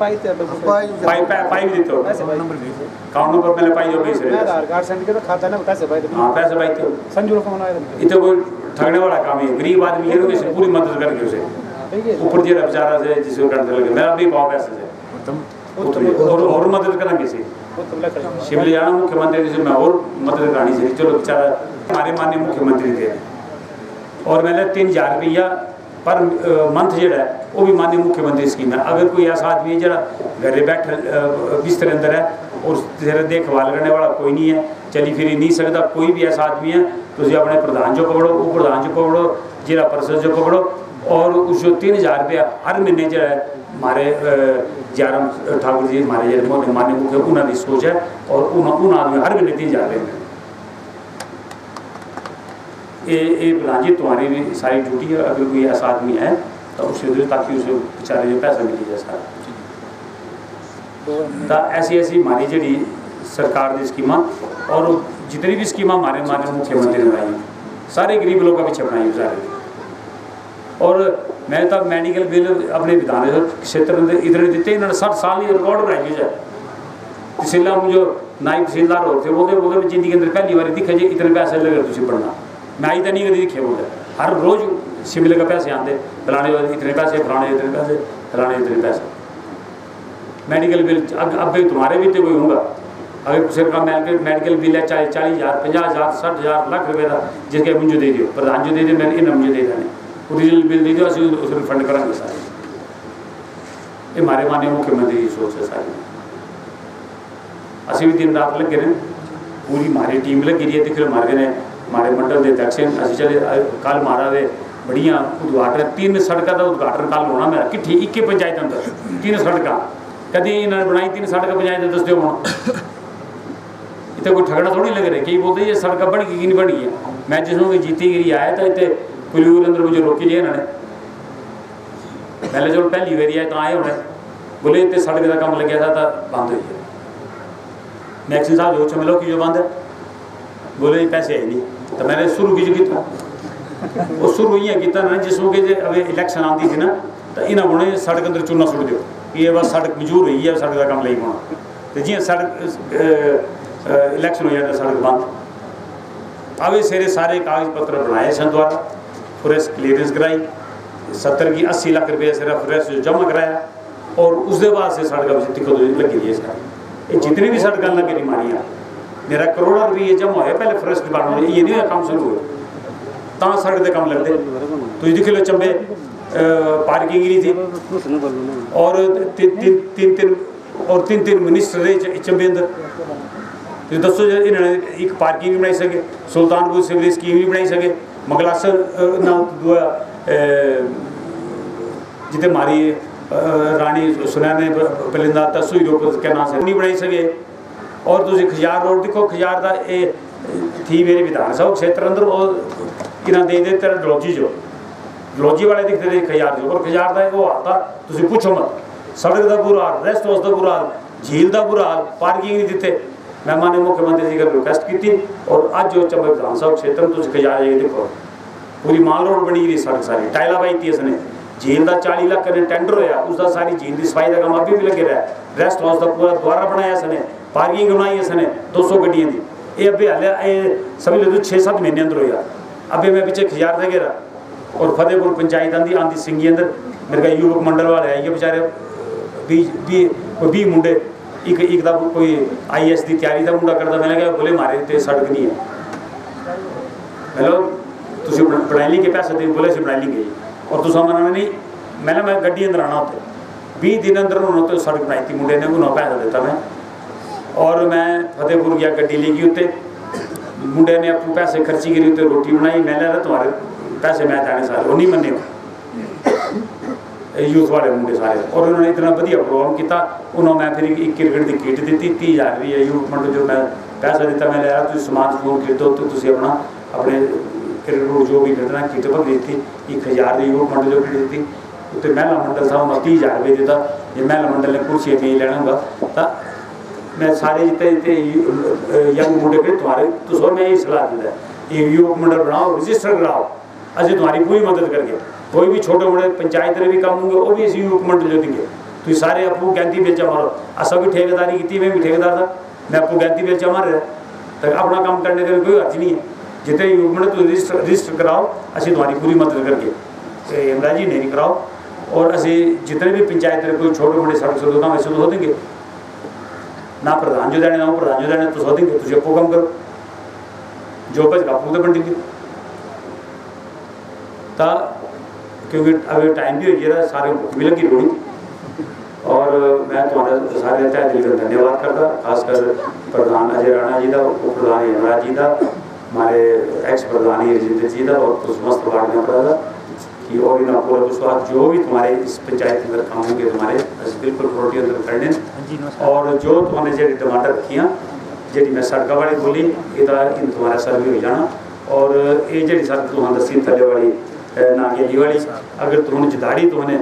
पाई भी देते हो अकाउंट नंबर पहले पाई जो पैसे आधार कार्ड सर्टिफिकेट खाता ना पैसे पाई हाँ पैसे पाई थे संजू फोन आया इतने कोई ठगने वाला काम है गरीब आदमी है उसे पूरी मदद करके उसे ऊपर जो बेचारा से जिसको करने लगे मेरा भी पाओ पैसे से और मदद करना किसी शिमले जाना मुख्यमंत्री से मैं और मदद करानी चाहिए चलो बेचारा हमारे माननीय मुख्यमंत्री थे और मैंने 3,000 रुपया पर मंथ जो है वो भी माननीय मुख्यमंत्री स्कीम है अगर कोई ऐसा आदमी जरा घर बैठे बिस्तर अंदर है और तेरा देखभाल करने वाला कोई नहीं है चली फिरी नहीं सकता कोई भी ऐसा आदमी है तो उसे अपने प्रधान जो पकड़ो वो प्रधान जो पकड़ो जिला परिषद जो पकड़ो और उस 3,000 रुपया हर महीने जो है हमारे जयराम ठाकुर जी हमारे माननीय मुख्य उन्होंने सोच है और उन आदमी हर महीने 3,000 रुपये ये प्रधान जी तुम्हारी भी सारी ड्यूटी है अगर कोई ऐसा आदमी है तो उसे दो ताकि उसे बेचारे जो पैसा मिल जाए सारा तो ऐसी हमारी जी सरकार की स्कीम और जितनी भी स्कीम हमारे माननीय मुख्यमंत्री ने बनाई सारे गरीब लोगों का पीछे बनाई सारे और मैं तो मेडिकल बिल अपने विधान क्षेत्र में इतने दिते इन्होंने 60 साल ही रिकॉर्ड बनाई है तहसीलदार मुझे नायब तहसीलदार होते बोलते जिंदगी के अंदर पहली बार दिखे जी इतने पैसे लगे तुम पढ़ना मैं आई तो नहीं कभी दिखे बोलते हर रोज़ शिमले का पैसे आते फलाने इतने पैसे फलाने इतने पैसे फलाने इतने पैसे मेडिकल बिल अब भी तुम्हारे भी तो कोई होगा अगर सिर का मेडिकल बिल है 40,000 50,000 60,000 लाख रुपये का जिसके मुझे दे दियो प्रधान जो दे दे मैंने इन्हें मुझे दे देने ओरिजिनल बिल दे दियो असं उस रिफंड करांगे सारे। ये हमारे माननीय मुख्यमंत्री की सोच है सारी। असं भी दिन रात लगे रहे पूरी हमारी टीम लगी रही है दिख मारे ने हमारे मंडल के अध्यक्ष असं चले कल मारा दे बढ़िया उद्घाटन 3 सड़कों का उद्घाटन कल होना मेरा किट्ठी 21 पंचायत अंदर 3 सड़क कभी इन्होंने बनाई 3 सड़क पंचायत दस दो होना इतने कोई ठगना थोड़ी लग रहा कई बोलते ये सड़क बन गई कि नहीं बन गई। मैं जिसमें जीती गिरी आया तो इतने पुलिस अंदर मुझे रोकी लिया इन्होंने पहले जो पहली बारी आए तो आए होने बोले इतने सड़क का काम लगे था बंद हो गया। मैक्सिम साहब जो मिलो कि जो बंद है बोले पैसे है नहीं तो मैंने शुरू की जो किया वो शुरू ही किया ना जिसमें कि अब इलैक्शन आती थी ना तो इन्हें बोने सड़क अंदर चूना सुट दो ये बस सड़क मंजूर हुई है सड़क का काम नहीं होना तो जी सड़क इलैक्शन हो जाता सड़क बंद। अब ये सेरे सारे कागज पत्र बनाए सन द्वारा फॉरेस्ट क्लीयरेंस कराई 70 की 80 लाख रुपये सिर्फ फॉरेस्ट जमा कराया और उसके बाद से सड़क दिक्कत लगी रही है इसका ये जितनी भी सड़क लगी रही मारियाँ मेरा करोड़ों रुपये जमा होया पहले फॉरेस्ट डिपार्टमेंट ये नहीं काम शुरू हुआ तो सड़क के काम लगते तो दिख लो चंबे पार्किंग नहीं थी और तीन मिनिस्टर रहे चंबे अंदर तो दसो इन्होंने एक पार्किंग नहीं बनाई सके सुल्तानपुर सिवरेज स्कीम नहीं बनाई सके मंगलासर ना दुआ जिते मारी रानी सुनैना ने पलिंदा तसुई रोक के नाम से नहीं बनाई सके और तुम खजार रोड देखो खजार का ये थी मेरे विधान सभा क्षेत्र अंदर और इन्हें दे देते डलोजी जो डलोजी वाले दिखते थे खजार जो और खजार का वो आता तुम पूछो मत सड़क का बुरा हाल रेस्ट हाउस का बुरा हाल झील का बुरा हाल पार्किंग नहीं दिते। मैं माननीय मुख्यमंत्री जी का रिक्वेस्ट की थी और अज जो चंबे विधान सभा क्षेत्र में तुम खजार जाइए देखो पूरी माल रोड बनी रही सड़क सारी टाइला पाई थी इसने झील का 40 लाख का टेंडर होया उसका सारी झील की सफाई का काम अभी भी लगे रहा रेस्ट हाउस का पूरा द्वारा बनाया इसने पार्किंग बनाई इसने 200 गड्डियाँ की ये अभी हाले समझ लो 6-7 महीने अंदर होया अभी मैं पीछे खजार दे गया और फतेहपुर पंचायत आंदी सिंगी अंदर मेरे का युवक मंडल वाले आइए बेचारे 20 मुंडे एक कोई IAS की तैयारी का मुंडा करता मैंने कहा बोले मारे तो सड़क नहीं है हेलो तुम बनाई ली के पैसे दे बोले बनाई ली गई और तुम मनाना नहीं मैं गड्डी अंदर आना होते 20 दिन अंदर उन्होंने तो सड़क बनाई थी मुंडे ने उन्होंने पैसा देता मैं और मैं फतेहपुर गया गड्डी लेगी उत्ते मुंडे ने अपने पैसे खर्ची करी उत्ते रोटी बनाई मैं ले रहा तुम्हारे पैसे मैं देने सारे वो नहीं मने यूथ वाले मुंडे सारे और उन्होंने इतना बढ़िया प्रोग्राम किया उन्होंने मैं फिर एक क्रिकेट की किट दी 30,000 रुपये यूथ मंडल जो मैं पैसा दिता मैं लिया तुम समान समून खरीदो तो तुम अपना अपने क्रिकेट जो भी खरीदना किट पर दी थी 1,000 की यूथ मंडल जो खरीदी थी उत्ते महिला मंडल था उन्होंने 30,000 रुपये दिता जो महिला मंडल ने कुर्सी नहीं लेना होगा तो मैं सारे जितने यंग मुंडे खड़े तुम्हारे तो मैं यही सलाह दिता ये युवक मंडल बनाओ रजिस्टर कराओ असं तुम्हारी पूरी मदद करके कोई भी छोटे मोटे पंचायत भी काम होंगे वो भी इसी युवक मंडल जो देंगे तुम सारे आपको गैंती बेचा मारो असा भी ठेकेदारी की मैं भी ठेकेदार था मैं आपको गैंती बेचा मार रहा तो अपना काम करने का कोई अर्थ नहीं है जितने युवक मंडल तुम रजिस्टर कराओ असं तुम्हारी पूरी मदद करके इमरान जी नहीं कराओ और असं जितने भी पंचायत कोई छोटे मोटे सड़क सुधर काम ऐसे हो देंगे ना प्रधान जो देने ना वो प्रधान जो देने तो हो देंगे तुझे आपको काम करो जो बच आपको तो बन देंगे क्योंकि अभी टाइम भी हो गया सारे भूख भी लगी थोड़ी और मैं तुम्हारा सारे तय दिल का धन्यवाद करता खासकर प्रधान अजय राणा जी का उप प्रधान हेमराज जी का हमारे एक्स प्रधान रजिंदर जी का और समस्त वार्ड में पड़ा था कि और इन्हें पूरा विश्वास जो भी तुम्हारे इस पंचायत के अंदर काम होंगे तुम्हारे बिल्कुल प्रोटी अंदर करने और जो तुम्हारे जी डिमांड रखियाँ जी मैं सड़क वाली बोली ये तुम्हारा सर्वे हो जाना और ये जी सड़क तुम्हारा दसी थले वाली नागेली वाली अगर तुमने जदाड़ी तुमने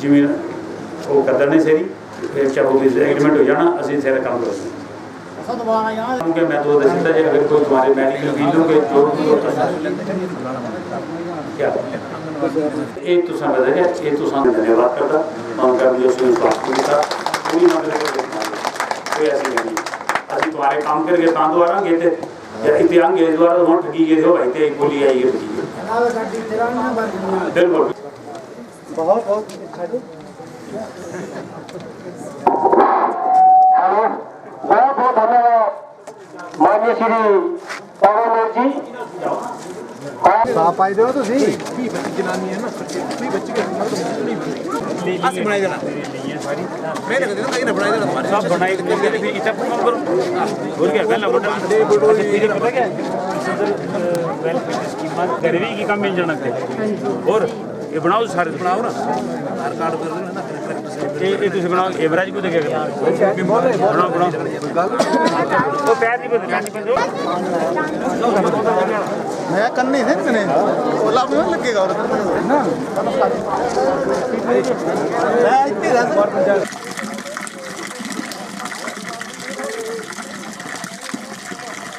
जिम्मे वो कर देने से क्या एग्रीमेंट हो जाना असं सारा काम करेंगे मैं तो दसीता जी अगर कोई तुम्हारे मेडिकल बिल होंगे जो क्या ये तो बता ये तो धन्यवाद करता उनका जो स्वास्थ्य था पूरी मदद कोई ऐसी नहीं असं तुम्हारे काम करके तां तो आ गए थे इतने आएंगे द्वारा वहाँ ठगी गए थे भाई तो बोली आई है बिल्कुल हेलो श्री पवन जी आप आए हो तो सही ਅਸੀਂ ਬਣਾਈ ਦੇਣਾ ਮੈਂ ਨਾ ਦੇਣਾ ਨਾ ਬਣਾਈ ਦੇਣਾ सब बनाई देंगे फिर इतना काम करो बोल क्या पहला बोल पता क्या वेलफेयर स्कीम गरीबी की कम मिल जाना चाहिए और ये बनाओ सारे बनाओ ना ਆਧਾਰ ਕਾਰਡ ਕਰ ਦੇਣਾ ਨਾ ये तुझे बनाओ एवरेज को देखेगा बनाओ बनाओ तो पैर नहीं बदल मैं करनी है मैंने ओला में लगेगा और ना